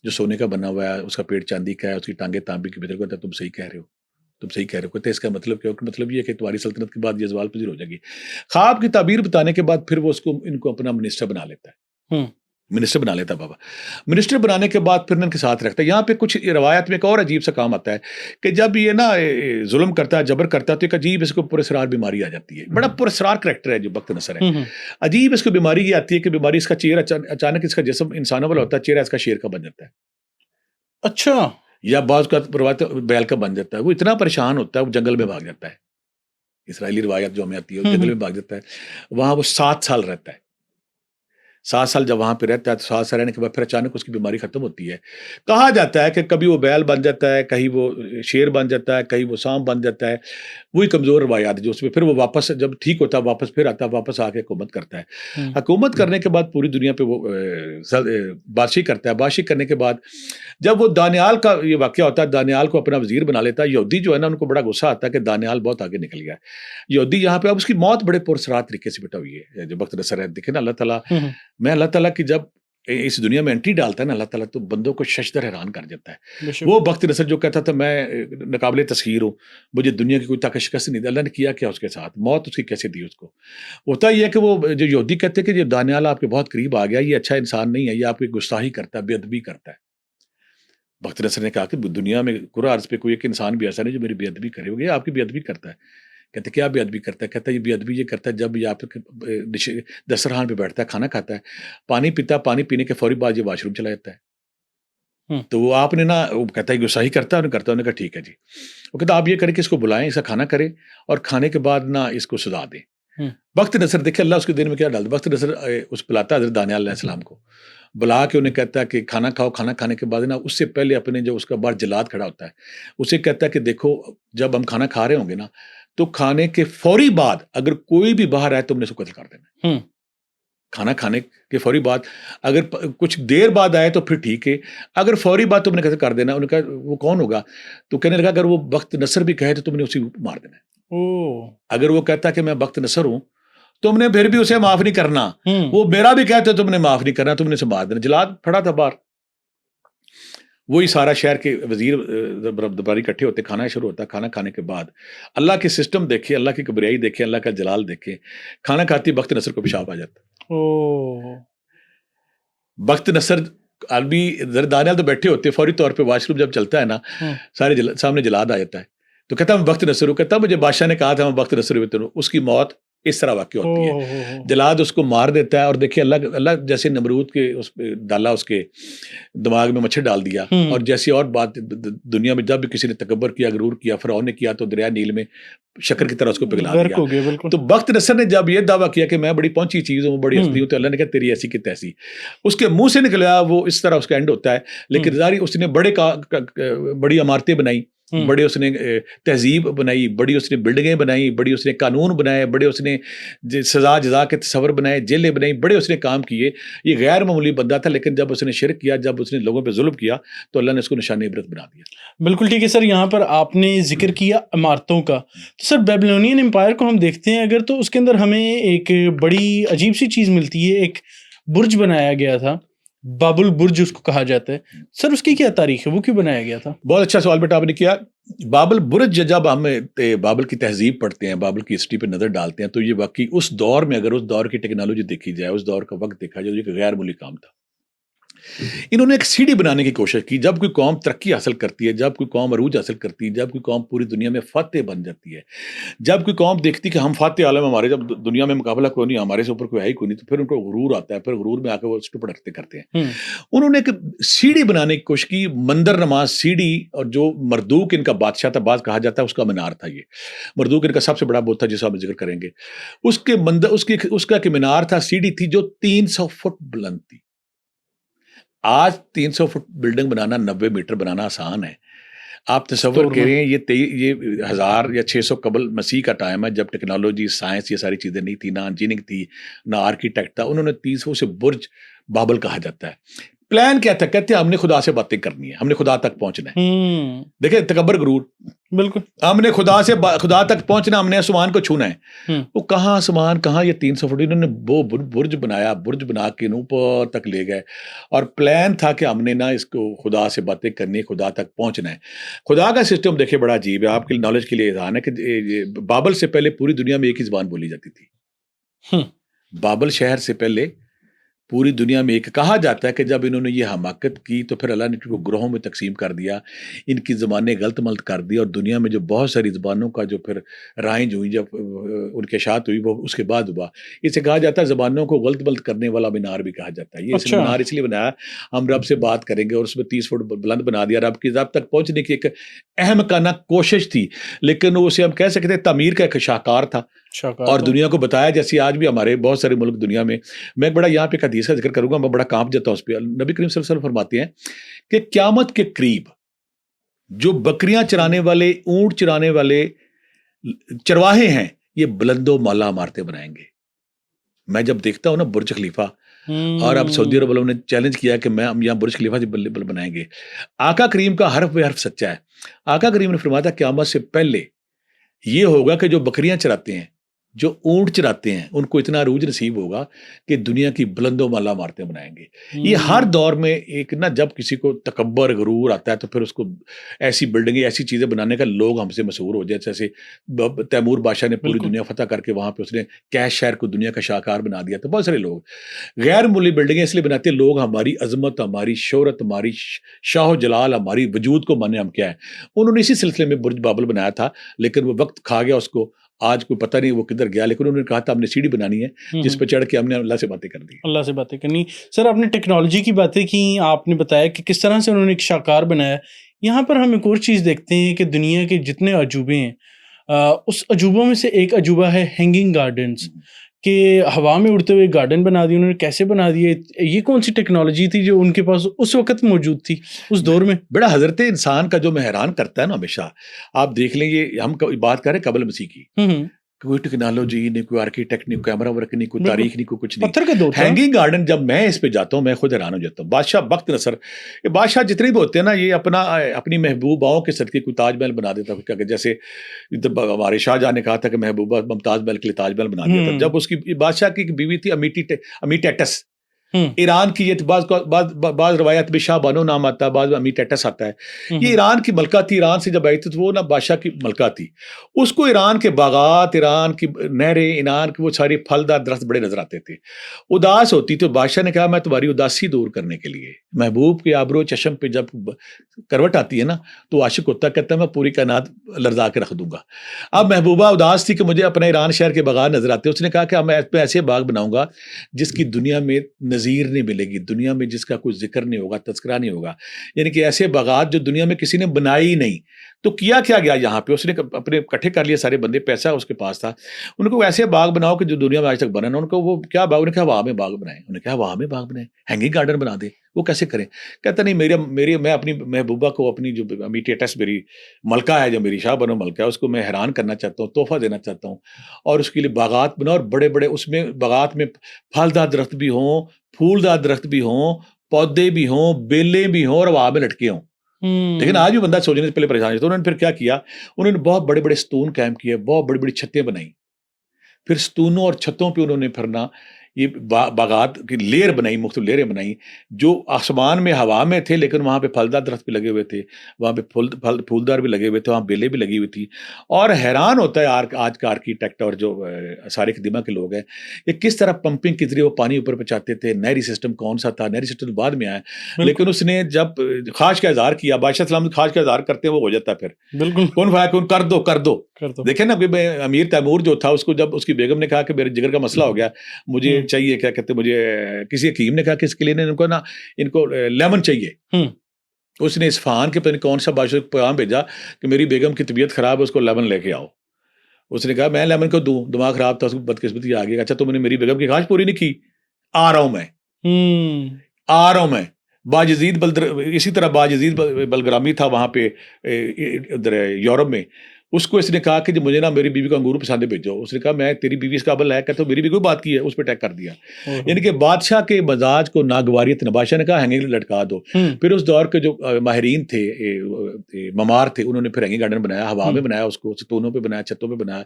جو سونے کا بنا ہوا ہے، اس کا پیٹ چاندی کا ہے، اس کی ٹانگیں تانبے کی، بدل کہتا ہے تم صحیح کہہ رہے ہو، کہتے ہیں اس کا مطلب کیا؟ مطلب یہ ہے کہ تمہاری سلطنت کے بعد یہ زوال پذیر ہو جائے گی۔ خواب کی تعبیر بتانے کے بعد پھر وہ ان کو اپنا منسٹر بنا لیتا ہے، منسٹر بنا لیتا بابا. منسٹر بنانے کے بعد پھر ان کے ساتھ رکھتا ہے. یہاں پہ کچھ روایت میں ایک اور عجیب سا کام آتا ہے کہ جب یہ نا ظلم کرتا ہے, جبر کرتا ہے, تو ایک عجیب اس کو پراسرار بیماری آ جاتی ہے. بڑا پراسرار کریکٹر ہے جو بخت نصر ہے. عجیب اس کو بیماری یہ آتی ہے کہ بیماری اس کا چہرہ اچانک اس کا جسم انسانوں والا ہوتا ہے, چہرہ اس کا شیر کا بن جاتا ہے. اچھا. یا بعض کا روایت بیل کا بن جاتا ہے. وہ اتنا پریشان ہوتا ہے وہ جنگل میں بھاگ جاتا ہے. اسرائیلی روایت جو ہمیں آتی ہے وہ جنگل میں بھاگ جاتا ہے. وہاں وہ 7 سال رہتا ہے. 7 سال جب وہاں پہ رہتا ہے تو 7 سال رہنے کے بعد پھر اچانک اس کی بیماری ختم ہوتی ہے. کہا جاتا ہے کہ کبھی وہ بیل بن جاتا ہے, کہیں وہ شیر بن جاتا ہے, کہیں وہ سانپ بن جاتا ہے. وہی کمزور روایات جو اس میں پھر وہ واپس جب ٹھیک ہوتا ہے واپس پھر آتا ہے, واپس آ کے حکومت کرتا ہے. حکومت کرنے کے بعد پوری دنیا پہ وہ بادشاہی کرتا ہے. بادشاہی کرنے کے بعد جب وہ دانیال کا یہ واقعہ ہوتا ہے, دانیال کو اپنا وزیر بنا لیتا ہے. یہودی جو ہے نا ان کو بڑا غصہ آتا ہے کہ دانیال بہت آگے نکل گیا ہے. یہودی یہاں پہ اب اس کی موت بڑے پراسرار طریقے سے بیٹا ہوئی ہے. جو بخت نصر ہے دیکھیں نا, اللہ تعالیٰ میں اللہ تعالیٰ کی جب اس دنیا میں انٹری ڈالتا ہے نا اللہ تعالیٰ تو بندوں کو ششدر حیران کر جاتا ہے. وہ بخت نصر جو کہتا تھا میں ناقابل تسخیر ہوں, مجھے دنیا کی کوئی طاقت شکست نہیں دی, اللہ نے کیا کیا اس کے ساتھ, موت اس کی کیسے دی اس کو. ہوتا یہ ہے کہ وہ جو یہودی کہتے ہیں کہ یہ دانیال آپ کے بہت قریب آ گیا, یہ اچھا انسان نہیں ہے, یہ آپ کی گستاخی کرتا ہے, بے ادبی کرتا ہے. بخت نصر نے کہا کہ دنیا میں کرہ ارض پہ کوئی ایک انسان بھی ایسا نہیں جو میری بے ادبی کرے ہوگا, یہ آپ کی بے ادبی کرتا ہے. کہتے کیا بے ادبی کرتا ہے؟ کہتا ہے یہ بے ادبی یہ کرتا ہے جب یہ آپ دسترخوان پہ بیٹھتا ہے, کھانا کھاتا ہے, پانی پیتا ہے, پانی پینے کے فوری بعد یہ واش روم چلا جاتا ہے. تو وہ آپ نے نا وہ کہتا ہے گساہی کرتا ہے, انہوں نے کہا ٹھیک ہے جی. وہ کہتا آپ یہ کریں کہ اس کو بلائیں, اس کا کھانا کرے اور کھانے کے بعد نا اس کو سزا دیں. بخت نصر دیکھے اللہ اس کے دن میں کیا ڈال دے. بخت نصر اس بلاتا ہے حضرت دانیال علیہ السلام کو, بلا کے انہیں کہتا ہے کہ کھانا کھاؤ. کھانا کھانے کے بعد نا اس سے پہلے اپنے جو اس کا بار جلاد کھڑا ہوتا ہے اسے کہتا ہے کہ دیکھو جب ہم کھانا کھا رہے ہوں گے نا تو کھانے کے فوری بعد اگر کوئی بھی باہر آئے تو ہم نے اس کو قتل کر دینا. کھانا کھانے کے فوری بعد اگر کچھ دیر بعد آئے تو پھر ٹھیک ہے, اگر فوری بعد تم نے قتل کر دینا. انہوں نے کہا وہ کون ہوگا؟ تو کہنے لگا اگر وہ بخت نصر بھی کہے تو تم نے اسی کو مار دینا ہے. اگر وہ کہتا کہ میں بخت نصر ہوں تم نے پھر بھی اسے معاف نہیں کرنا, وہ میرا بھی کہتے تم نے معاف نہیں کرنا, تم نے اسے مار دینا. جلاد پڑا تھا باہر, وہی سارا شہر کے وزیر درباری اکٹھے ہوتے, کھانا شروع ہوتا. کھانا کھانے کے بعد اللہ کے سسٹم دیکھے, اللہ کی کبریائی دیکھے, اللہ کا جلال دیکھے, کھانا کھاتی بخت نصر کو پیشاب آ جاتا. بخت نصر عالمی دانیال تو بیٹھے ہوتے, فوری طور پہ واش روم جب چلتا ہے نا سارے سامنے جلاد آ جاتا ہے. تو کہتا میں بخت نصر ہوں. کہتا مجھے بادشاہ نے کہا تھا میں بخت نصر ہوں. اس کی موت اس طرح واقع ہوتی ہے, جلاد اس کو مار دیتا ہے. اور دیکھیے اللہ جیسے نمرود کے اس ڈالا اس کے دماغ میں مچھر ڈال دیا, اور جیسی اور بات دنیا میں جب بھی کسی نے تکبر کیا, غرور کیا, فرعون نے کیا تو دریا نیل میں شکر کی طرح اس کو پگھلا دیا. تو بخت نصر نے جب یہ دعویٰ کیا کہ میں بڑی پہنچی چیز ہوں, بڑی ہستی ہوں, تو اللہ نے کہا تیری ایسی کی تیسی. اس کے منہ سے نکلا وہ اس طرح اس کا اینڈ ہوتا ہے. لیکن ظاہر اس نے بڑی عمارتیں بنائی, بڑے اس نے تہذیب بنائی, بڑی اس نے بلڈنگیں بنائی, بڑی اس نے قانون بنائے, بڑے اس نے سزا جزا کے تصور بنائے, جیلیں بنائی, بڑے اس نے کام کیے. یہ غیر معمولی بندہ تھا, لیکن جب اس نے شرک کیا, جب اس نے لوگوں پہ ظلم کیا تو اللہ نے اس کو نشان عبرت بنا دیا. بالکل ٹھیک ہے سر. یہاں پر آپ نے ذکر کیا عمارتوں کا, تو سر بیبلونین امپائر کو ہم دیکھتے ہیں اگر, تو اس کے اندر ہمیں ایک بڑی عجیب سی چیز ملتی ہے. ایک برج بنایا گیا تھا, بابل برج اس کو کہا جاتا ہے. سر اس کی کیا تاریخ ہے, وہ کیوں بنایا گیا تھا؟ بہت اچھا سوال بیٹا آپ نے کیا. بابل برج جب ہم بابل کی تہذیب پڑھتے ہیں, بابل کی ہسٹری پہ نظر ڈالتے ہیں, تو یہ واقعی اس دور میں اگر اس دور کی ٹیکنالوجی دیکھی جائے, اس دور کا وقت دیکھا جائے, یہ غیر معمولی کام تھا. انہوں نے ایک سیڑھی بنانے کی کوشش کی. جب کوئی قوم ترقی حاصل کرتی ہے, جب کوئی قوم عروج حاصل کرتی ہے, جب کوئی قوم پوری دنیا میں فاتح بن جاتی ہے, جب کوئی قوم دیکھتی کہ ہم فاتح عالم, ہمارے جب دنیا میں مقابلہ کوئی نہیں, ہمارے سے اوپر کوئی ہے ہی کوئی نہیں, تو پھر ان کو غرور آتا ہے. پھر غرور میں آ کے وہ اسٹوپڈ حرکتیں کرتے ہیں. انہوں نے ایک سیڑھی بنانے کی کوشش کی, مندر نماز سیڑھی. اور جو مردوک ان کا بادشاہ تھا, بعض کہا جاتا ہے اس کا مینار تھا. یہ مردوک ان کا سب سے بڑا بت تھا جسے ہم ذکر کریں گے. اس کا مینار تھا, سیڑھی تھی جو 300 فٹ بلند تھی. آج 300 فٹ بلڈنگ بنانا, 90 میٹر بنانا آسان ہے. آپ تصور کریں یہ 1000 یا 600 قبل مسیح کا ٹائم ہے, جب ٹیکنالوجی, سائنس, یہ ساری چیزیں نہیں تھی, نہ انجینئرنگ تھی, نہ آرکیٹیکٹ تھا. انہوں نے 300 سے برج بابل کہا جاتا ہے. پلان کیا تھا؟ کہتے ہیں ہم نے خدا سے باتیں کرنی ہے, ہم نے خدا تک پہنچنا ہے. دیکھیں تکبر, غرور. بالکل, ہم نے خدا تک پہنچنا, ہم نے آسمان کو چھونا ہے. وہ کہاں آسمان, کہاں یہ 300 فٹ. انہوں نے وہ برج بنایا, برج بنا کے اوپر تک لے گئے. اور پلان تھا کہ ہم نے نا اس کو خدا سے باتیں کرنی, خدا تک پہنچنا ہے. خدا کا سسٹم دیکھے بڑا عجیب ہے. آپ کے نالج کے لیے اذہان ہے کہ بابل سے پہلے پوری دنیا میں ایک ہی زبان بولی جاتی تھی. بابل شہر سے پہلے پوری دنیا میں ایک کہا جاتا ہے کہ جب انہوں نے یہ حماقت کی تو پھر اللہ نے ان کو گروہوں میں تقسیم کر دیا، ان کی زبانیں غلط ملت کر دی، اور دنیا میں جو بہت ساری زبانوں کا جو پھر رائج ہوئی، جب ان کے اشاعت ہوئی، وہ اس کے بعد ہوا۔ اسے کہا جاتا ہے زبانوں کو غلط ملت کرنے والا مینار بھی کہا جاتا ہے۔ یہ اس نے اچھا مینار اس لیے بنایا، ہم رب سے بات کریں گے، اور اس میں 30 فٹ بلند بنا دیا۔ رب کی ذات تک پہنچنے کی ایک احمقانہ کوشش تھی، لیکن اسے ہم کہہ سکتے ہیں تعمیر کا ایک شاہکار تھا، اور دنیا کو بتایا، جیسے آج بھی ہمارے بہت سارے ملک دنیا میں۔ میں بڑا یہاں پہ ایک حدیث کا ذکر کروں گا، میں بڑا کانپ جاتا ہوں اس پہ۔ نبی کریم صلی اللہ علیہ وسلم فرماتے ہیں کہ قیامت کے قریب جو بکریاں چرانے والے، اونٹ چرانے والے چرواہے ہیں، یہ بلند و مالا عمارتیں بنائیں گے۔ میں جب دیکھتا ہوں نا برج خلیفہ، اور اب سعودی عرب والوں نے چیلنج کیا کہ ہم یہاں برج خلیفہ بنائیں گے۔ آقا کریم کا حرف بے حرف سچا ہے۔ آقا کریم نے فرمایا تھا قیامت سے پہلے یہ ہوگا کہ جو بکریاں چراتے ہیں، جو اونٹ چراتے ہیں، ان کو اتنا عروج نصیب ہوگا کہ دنیا کی بلند و بالا عمارتیں بنائیں گے۔ یہ ہر دور میں ایک نا، جب کسی کو تکبر غرور آتا ہے تو پھر اس کو ایسی بلڈنگیں، ایسی چیزیں بنانے کا لوگ ہم سے مسحور ہو جائے۔ جیسے تیمور بادشاہ نے پوری دنیا فتح کر کے وہاں پہ اس نے کیش شہر کو دنیا کا شاہکار بنا دیا۔ تو بہت سارے لوگ غیر ملکی بلڈنگیں اس لیے بناتے ہیں، لوگ ہماری عظمت، ہماری شہرت، ہماری شاہ و جلال، ہماری وجود کو مانے ہم کیا ہے۔ انہوں نے اسی سلسلے میں برج بابل بنایا تھا، لیکن وہ وقت کھا گیا اس کو، آج کوئی پتہ نہیں وہ کدھر گیا، لیکن انہوں نے کہا تھا ہم نے سیڑھی بنانی ہے جس پہ چڑھ کے ہم نے اللہ سے باتیں کر دی، اللہ سے باتیں کرنی۔ سر آپ نے ٹیکنالوجی کی باتیں کی، آپ نے بتایا کہ کس طرح سے انہوں نے ایک شاہکار بنایا۔ یہاں پر ہم ایک اور چیز دیکھتے ہیں کہ دنیا کے جتنے عجوبے ہیں، اس عجوبوں میں سے ایک عجوبہ ہے ہینگنگ گارڈنز، کہ ہوا میں اڑتے ہوئے گارڈن بنا دیے۔ انہوں نے کیسے بنا دیے؟ یہ کون سی ٹیکنالوجی تھی جو ان کے پاس اس وقت موجود تھی، اس دور میں؟ بڑا حضرت انسان کا جو میں حیران کرتا ہے نا ہمیشہ، آپ دیکھ لیں، یہ ہم بات کر رہے ہیں قبل مسیح کی، کوئی ٹیکنالوجی نہیں، کوئی آرکیٹیکٹ نہیں، کوئی کیمرہ ورک نہیں، کوئی تاریخ نہیں، کوئی کچھ نہیں، پتھر کا دور تھا۔ ہینگنگ گارڈن جب میں اس پہ جاتا ہوں میں خود حیران ہو جاتا ہوں۔ بادشاہ بخت نصر، یہ بادشاہ جتنے بھی ہوتے ہیں نا، یہ اپنی محبوباؤں کے صدقے کوئی تاج محل بنا دیتا ہے۔ جیسے ہمارے شاہجہاں نے کہا تھا کہ محبوبہ ممتاز محل کے لیے تاج محل بنا دیا تھا۔ جب اس کی بادشاہ کی ایک بیوی تھی امیٹیٹس، ایران کی، یہ بعض روایت میں شاہ بانو نام آتا ہے، بعض میں امیٹیٹس آتا ہے۔ یہ ایران کی ملکہ تھی، ایران سے جب آئی تھی تو وہ نا بادشاہ کی ملکہ تھی۔ اس کو ایران کے باغات، ایران کی نہریں، ایران کے وہ سارے پھلدار درخت بڑے نظر آتے تھے۔ اداس ہوتی تو بادشاہ نے کہا میں تمہاری اداسی دور کرنے کے لیے، محبوب کے آبرو چشم پہ جب کروٹ آتی ہے نا تو عاشق ہوتا، کہتا ہے میں پوری کائنات لرزا کے رکھ دوں گا۔ اب محبوبہ اداس تھی کہ مجھے اپنے ایران شہر کے باغات نظر آتے۔ اس نے کہا کہ میں ایسے باغ بناؤں گا جس کی دنیا میں نظیر نہیں ملے گی، دنیا میں جس کا کوئی ذکر نہیں ہوگا، تذکرہ نہیں ہوگا، یعنی کہ ایسے باغات جو دنیا میں کسی نے بنائی نہیں۔ تو کیا گیا یہاں پہ، اس نے اپنے اکٹھے کر لیے سارے بندے، پیسہ اس کے پاس تھا، ان کو ایسے باغ بناؤ کہ جو دنیا میں آج تک بنا نا۔ ان کو وہ کیا باغ، انہوں نے کہا وہاں میں باغ بنائیں، انہوں نے کہا وہاں میں باغ بنائیں، ہینگنگ گارڈن بنا دے۔ وہ کیسے کریں؟ کہتا نہیں، میں اپنی محبوبہ کو، اپنی جو امیٹیٹس میری ملکہ ہے، جو میری شاہ بنو ملکہ ہے، اس کو میں حیران کرنا چاہتا ہوں، تحفہ دینا چاہتا ہوں، اور اس کے لیے باغات بناؤ، اور بڑے بڑے اس میں باغات میں پھلدار درخت بھی ہوں، پھولدار درخت بھی ہوں، پودے بھی ہوں، بیلیں بھی ہوں، اور ہوا میں لٹکے ہوں۔ لیکن آج بھی بندہ سوچنے سے پہلے پریشان ہے۔ تو انہوں نے پھر کیا کیا، انہوں نے بہت بڑے بڑے ستون قائم کیے، بہت بڑی بڑی چھتیں بنائیں، پھر ستونوں اور چھتوں پہ انہوں نے پھرنا یہ باغات کی لیئر بنائی، مختلف لیئریں بنائی، جو آسمان میں ہوا میں تھے، لیکن وہاں پہ پھلدار درخت بھی لگے ہوئے تھے، وہاں پہ پھولدار بھی لگے ہوئے تھے، وہاں بیلیں بھی لگی ہوئی تھی۔ اور حیران ہوتا ہے آج کا آرکیٹیکٹ اور جو سارے خدمہ کے لوگ ہیں، یہ کس طرح پمپنگ کے ذریعے وہ پانی اوپر پہنچاتے تھے۔ نہری سسٹم کون سا تھا؟ نہری سسٹم بعد میں آیا، لیکن اس نے جب خواہش کا اظہار کیا، بادشاہ سلام خواہش کا اظہار کرتے ہیں وہ ہو جاتا ہے پھر بالکل کون فایا کون، کر دو۔ دیکھیں نا، امیر تیمور جو تھا، اس کو جب اس کی بیگم نے کہا کہ میرے جگر کا مسئلہ ہو گیا، مجھے چاہیے، کیا کہتے، مجھے کسی حکیم نے کہا کہ اس کے لیے ان کو لیمن چاہیے۔ اس نے اصفہان کے پتہ نہیں کون سا بادشاہ کو پیغام بھیجا کہ میری بیگم کی طبیعت خراب ہے، اس کو لیمن لے کے آؤ۔ اس نے کہا میں لیمن کو دوں، دماغ خراب تھا، اس کو بدقسمتی آ گئی۔ اچھا تم نے میری بیگم کی خواہش پوری نہیں کی، آ رہا ہوں میں۔ باجزید اسی طرح باجزید بلگرامی تھا وہاں پہ ادھر یورپ میں، اس کو اس نے کہا کہ مجھے نا میری بیوی کو انگور پسندے بھیجو۔ اس نے کہا میں تیری بیوی اس قابل ہے کہ تو میری بھی کوئی بات کی ہے، اس پہ اٹیک کر دیا۔ یعنی کہ بادشاہ کے مزاج کو ناگواریت، بادشاہ نے کہا ہینگنگ لٹکا دو۔ پھر اس دور کے جو ماہرین تھے، معمار تھے، انہوں نے پھر ہینگنگ گارڈن بنایا، ہوا میں بنایا، اس کو ستونوں پہ بنایا، چھتوں پہ بنایا،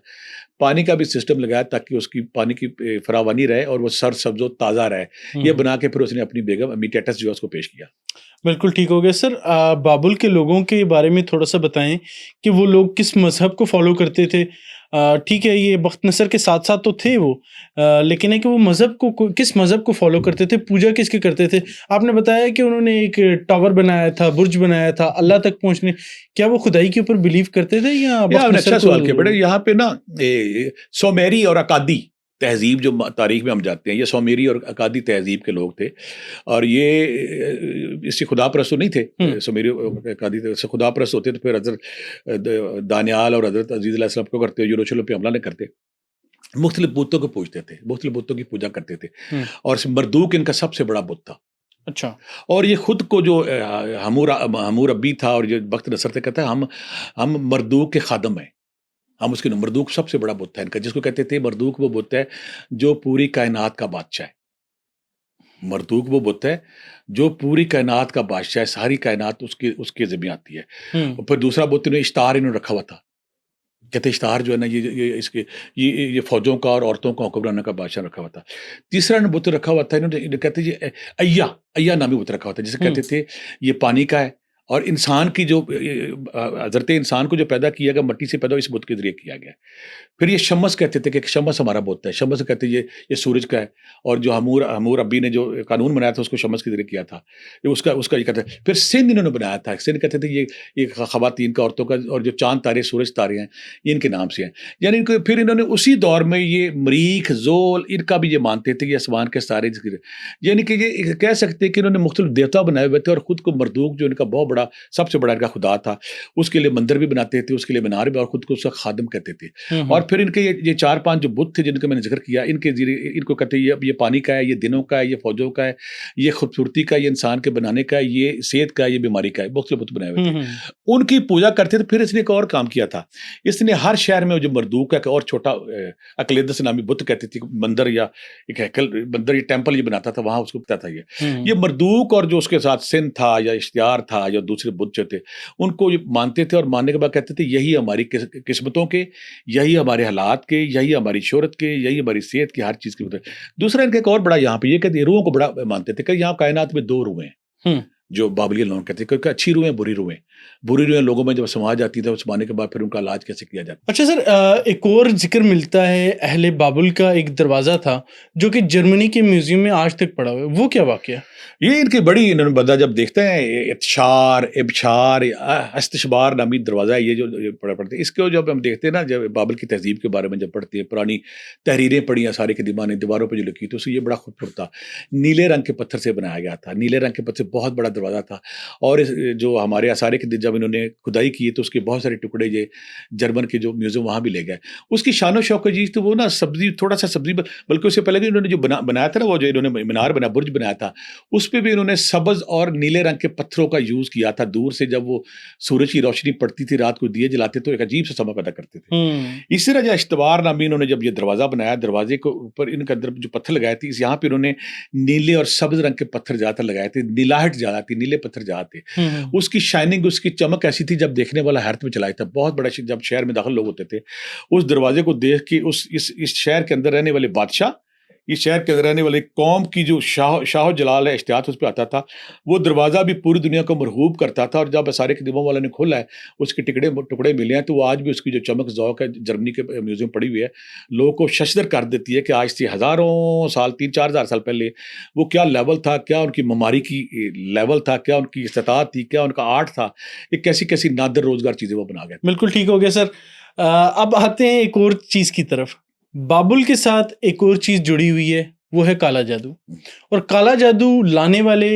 پانی کا بھی سسٹم لگایا تاکہ اس کی پانی کی فراوانی رہے اور وہ سر سبز و تازہ رہے۔ یہ بنا کے پھر اس نے اپنی بیگم امیٹیٹس جو اس کو پیش کیا۔ بالکل ٹھیک ہو گیا سر۔ بابل کے لوگوں کے بارے میں تھوڑا سا بتائیں کہ وہ لوگ کس مذہب کو فالو کرتے تھے، ٹھیک ہے یہ بخت نصر کے ساتھ ساتھ تو تھے وہ، لیکن ہے کہ وہ مذہب کو کس مذہب کو فالو کرتے تھے، پوجا کس کی کرتے تھے؟ آپ نے بتایا کہ انہوں نے ایک ٹاور بنایا تھا، برج بنایا تھا اللہ تک پہنچنے، کیا وہ خدائی کے اوپر بلیو کرتے تھے یا بخت نصر اچھا کو؟ سوال کیا بیٹا، یہاں پہ نا سومیری اور اکادی تہذیب جو تاریخ میں ہم جاتے ہیں، یہ سومیری اور اکادی تہذیب کے لوگ تھے، اور یہ اس سے خدا پرست نہیں تھے. سومیری اور اکادی سے خدا پرست ہوتے تو پھر حضرت دانیال اور حضرت عزیز علیہ السلام کو کرتے، یروشلم پہ حملہ نہیں کرتے. مختلف بتوں کو پوجتے تھے، مختلف بتوں کی پوجا کرتے تھے، اور مردوک ان کا سب سے بڑا بت تھا. اچھا. اور یہ خود کو جو حمور ابی تھا اور جو بخت نصر تھے، کہتا ہے ہم مردوک کے خادم ہیں. ہم اس کے مردوک سب سے بڑا بت ہے ان کا، جس کو کہتے تھے مردوک وہ بت ہے جو پوری کائنات کا بادشاہ ہے. مردوک وہ بت ہے جو پوری کائنات کا بادشاہ ہے، ساری کائنات اس کے ذمہ آتی ہے. اور پھر دوسرا بت انہوں نے اشتار انہوں نے رکھا ہوا تھا، کہتے اشتار جو ہے نا یہ فوجوں کا اور عورتوں کا حکمرانوں کا بادشاہ رکھا ہوا تھا. تیسرا انہوں نے بت رکھا ہوا تھا، انہوں نے کہتے ہیں ایا نامی بت رکھا ہوا تھا، جسے کہتے تھے یہ پانی کا ہے، اور انسان کی جو حضرت انسان کو جو پیدا کیا گیا مٹی سے پیدا اس بت کے ذریعے کیا گیا. پھر یہ شمس کہتے تھے کہ شمس ہمارا بت ہے، شمس کہتے ہیں یہ سورج کا ہے، اور جو حمور ابی نے جو قانون بنایا تھا اس کو شمس کے ذریعے کیا تھا، اس کا یہ کہتے ہیں. پھر سندھ انہوں نے بنایا تھا، سندھ کہتے تھے یہ خواتین کا، عورتوں کا، اور جو چاند تارے سورج تارے ہیں یہ ان کے نام سے ہیں. یعنی پھر انہوں نے اسی دور میں یہ مریخ زول ان کا بھی یہ مانتے تھے کہ آسمان کے ستارے، یعنی کہ یہ کہہ سکتے کہ انہوں نے مختلف دیوتا بنائے ہوئے تھے، اور خود کو مردوک جو ان کا بہت بڑا سب سے بڑا ان کا خدا تھا، اس کے لیے مندر بھی بناتے تھے، اس کے لیے مینار بھی، اور خود کو اس کا خادم کہتے تھے. اور پھر ان کے یہ 4-5 جو بت تھے جن کا میں نے ذکر کیا، ان کے ذریعے ان کو کہتے ہیں یہ پانی کا ہے، یہ دنوں کا ہے، یہ فوجوں کا ہے، یہ خوبصورتی کا ہے، یہ انسان کے بنانے کا ہے، یہ صحت کا ہے، یہ بیماری کا ہے. مختلف بت بنائے ہوئے تھے، ان کی پوجا کرتے تھے. پھر اس نے ایک اور کام کیا تھا، اس نے ہر شہر میں جو مردوک کا اور چھوٹا اقلیدس نامی بت کہتے تھے، مندر یا ایک ہیکل، مندر یا ٹیمپل یہ بناتا تھا وہاں، اس کو پتا تھا یہ مردوک، اور جو اس کے ساتھ سندھ تھا یا اشتیار تھا یا دوسرے بت جو تھے ان کو یہ مانتے تھے، اور ماننے کے بعد کہتے تھے یہی ہماری قسمتوں کے، یہی ہمارے حالات کے، یہی ہماری شہرت کے، یہی ہماری صحت کے، ہر چیز کے. دوسرا ان کا ایک اور بڑا یہاں پہ یہ کہتے ہیں روحوں کو بڑا مانتے تھے کہ یہاں کائنات میں 2 روحیں ہیں جو بابلیہ لوگ کہتے ہیں، کیونکہ اچھی روحیں بری روحیں، بری روحیں لوگوں میں جب سما جاتی تھا، اس سمانے کے بعد پھر ان کا علاج کیسے کیا جاتا. اچھا سر، ایک اور ذکر ملتا ہے اہل بابل کا ایک دروازہ تھا جو کہ جرمنی کے میوزیم میں آج تک پڑا ہوا ہے، وہ کیا واقعہ؟ یہ ان کی بڑی انہوں نے بندہ جب دیکھتے ہیں ابشار استشبار نامی دروازہ ہے، یہ جو پڑھتے ہیں اس کو جب ہم دیکھتے ہیں نا، جب بابل کی تہذیب کے بارے میں جب پڑھتے ہیں، پرانی تحریریں پڑھی ہیں سارے کے دیواروں پہ جو لکھی تو اس یہ بڑا خوبصورت تھا. نیلے رنگ کے پتھر سے بنایا گیا تھا، نیلے رنگ کے پتھر سے بہت بڑا دروازہ تھا. اور جو ہمارے آثار کے جب انہوں نے کھدائی کی تو اس کے بہت سارے ٹکڑے یہ جرمن کے جو میوزیم وہاں بھی لے گئے. اس کی شان و شوق جیز تو وہ نا سبزی، تھوڑا سا سبزی، بلکہ اس سے پہلے انہوں نے جو بنایا تھا نا، وہ جو انہوں نے مینار بنایا، برج بنایا تھا، اس پہ بھی انہوں نے سبز اور نیلے رنگ کے پتھروں کا یوز کیا تھا. دور سے جب وہ سورج کی روشنی پڑتی تھی رات کو دیے جلاتے تو ایک عجیب سا سما پیدا کرتے تھے. اسی طرح جو اشتبار نامی انہوں نے جب یہ دروازہ بنایا، دروازے کے اوپر ان کے اندر جو پتھر لگائے تھے، یہاں پہ انہوں نے نیلے اور سبز رنگ کے پتھر زیادہ لگائے تھے، نیلاہٹ زیادہ تھی، نیلے پتھر زیادہ تھے. اس کی شائننگ، اس کی چمک ایسی تھی جب دیکھنے والا حیرت میں چلا جاتا. بہت بڑا جب شہر میں داخل لوگ ہوتے تھے اس دروازے کو دیکھ کے اس شہر کے اندر رہنے والے بادشاہ، اس شہر کے اندر رہنے والے قوم کی جو شاہ و جلال ہے، اشتہار اس پہ آتا تھا. وہ دروازہ بھی پوری دنیا کو مرغوب کرتا تھا. اور جب سارے قدیموں والا نے کھولا ہے، اس کے ٹکڑے ملے ہیں، تو وہ آج بھی اس کی جو چمک ذوق ہے جرمنی کے میوزیم پڑی ہوئی ہے، لوگوں کو ششدر کر دیتی ہے کہ آج سے ہزاروں سال، 3-4 ہزار سال پہلے وہ کیا لیول تھا، کیا ان کی معماری کی لیول تھا، کیا ان کی استطاعت تھی، کیا ان کا آرٹ تھا، یہ کیسی نادر روزگار چیزیں وہ بنا گئے. بالکل ٹھیک ہو گیا سر. اب آتے ہیں ایک اور چیز کی طرف. بابل کے ساتھ ایک اور چیز جڑی ہوئی ہے، وہ ہے کالا جادو. اور کالا جادو لانے والے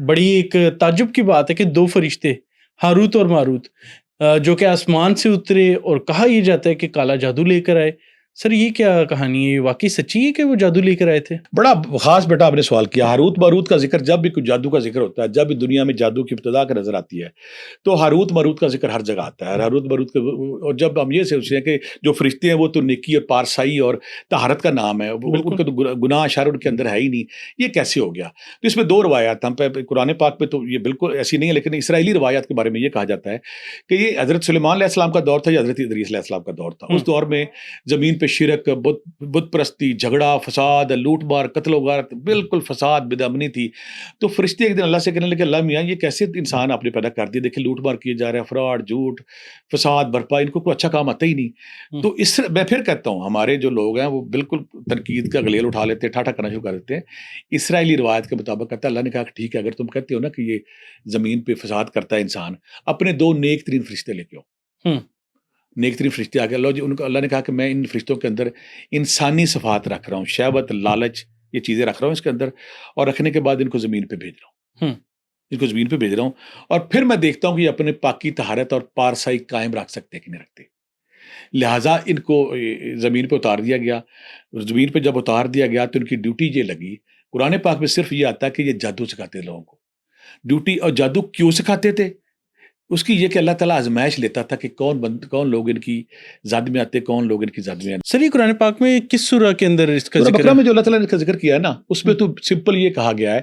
بڑی ایک تعجب کی بات ہے کہ 2 فرشتے ہاروت اور ماروت جو کہ آسمان سے اترے، اور کہا یہ جاتا ہے کہ کالا جادو لے کر آئے. سر یہ کیا کہانی ہے، واقعی سچی ہے کہ وہ جادو لے کر آئے تھے؟ بڑا خاص بیٹا آپ نے سوال کیا. ہاروت ماروت کا ذکر جب بھی کچھ جادو کا ذکر ہوتا ہے، جب بھی دنیا میں جادو کی ابتدا کا نظر آتی ہے، تو ہاروت ماروت کا ذکر ہر جگہ آتا ہے. ہاروت ماروت کا، اور جب ہم یہ سوچتے ہیں کہ جو فرشتے ہیں وہ تو نیکی اور پارسائی اور طہارت کا نام ہے، ان کا تو گناہ اشار ان کے اندر ہے ہی نہیں، یہ کیسے ہو گیا؟ تو اس میں 2 روایات، ہم پہ قرآن پاک پہ تو یہ بالکل ایسی نہیں ہے، لیکن اسرائیلی روایات کے بارے میں یہ کہا جاتا ہے کہ یہ حضرت سلیمان علیہ السلام کا دور تھا یا حضرت ادریس علیہ السلام کا دور تھا. اس دور میں زمین پہ شرک، بت پرستی، جھگڑا، فساد، لوٹ مار، قتل و غارت، بالکل فساد، بد امنی تھی. تو فرشتے ایک دن اللہ سے کہنے لگے اللہ میاں یہ کیسے انسان آپ نے پیدا کر دیا، دیکھیں لوٹ مار کیے جا رہے ہیں، فراڈ، جھوٹ، فساد برپا، ان کو کوئی اچھا کام آتا ہی نہیں. تو اس میں پھر کہتا ہوں ہمارے جو لوگ ہیں وہ بالکل تنقید کا گلیل اٹھا لیتے ہیں، ٹھاٹھا کرنا شروع کر دیتے ہیں. اسرائیلی روایت کے مطابق کہتا ہے اللہ نے کہا کہ ٹھیک ہے اگر تم کہتے ہو نا کہ یہ زمین پہ فساد کرتا ہے انسان، اپنے 2 نیک ترین فرشتے لے کے آؤ. نیک ترین فرشتے آ گئے. اللہ جی ان کو اللہ نے کہا کہ میں ان فرشتوں کے اندر انسانی صفات رکھ رہا ہوں، شہوت، لالچ، یہ چیزیں رکھ رہا ہوں اس کے اندر، اور رکھنے کے بعد ان کو زمین پہ بھیج رہا ہوں. ان کو زمین پہ بھیج رہا ہوں اور پھر میں دیکھتا ہوں کہ یہ اپنے پاکی طہارت اور پارسائی قائم رکھ سکتے ہیں کہ نہیں رکھتے. لہٰذا ان کو زمین پہ اتار دیا گیا. زمین پہ جب اتار دیا گیا تو ان کی ڈیوٹی یہ لگی. قرآن پاک میں صرف یہ آتا ہے کہ یہ جادو سکھاتے لوگوں کو. ڈیوٹی اور جادو کیوں سکھاتے تھے؟ اس کی یہ کہ اللہ تعالیٰ آزمائش لیتا تھا کہ کون لوگ ان کی زد میں آتے، کون لوگ ان کی زد میں آتے. سر یہ قرآن پاک میں کس سورہ کے اندر اس کا سورہ ذکر بقرہ ہے؟ میں جو اللہ تعالیٰ نے ذکر کیا ہے نا اس میں تو سمپل یہ کہا گیا ہے.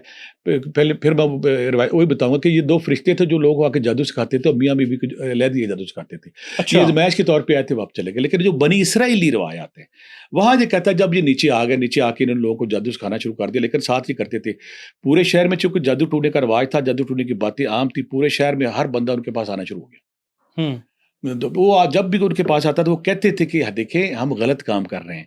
پہلے پھر میں وہی بتاؤں گا کہ یہ 2 فرشتے تھے جو لوگ آ کے جادو سکھاتے تھے اور میاں بیوی کو علیحدہ جادو سکھاتے تھے. یہ آزمائش کے طور پہ آئے تھے، واپس چلے گئے. لیکن جو بنی اسرائیلی روایات ہیں وہاں یہ کہتا ہے جب یہ نیچے آ گئے، نیچے آ کے انہوں نے لوگوں کو جادو سکھانا شروع کر دیا. لیکن ساتھ یہ کرتے تھے پورے شہر میں، چونکہ جادو ٹونے کا رواج تھا، جادو ٹونے کی باتیں عام تھی، پورے شہر میں ہر بندہ ان کے پاس آنا شروع ہو گیا. وہ جب بھی ان کے پاس آتا تو وہ کہتے تھے کہ دیکھیں ہم غلط کام کر رہے ہیں،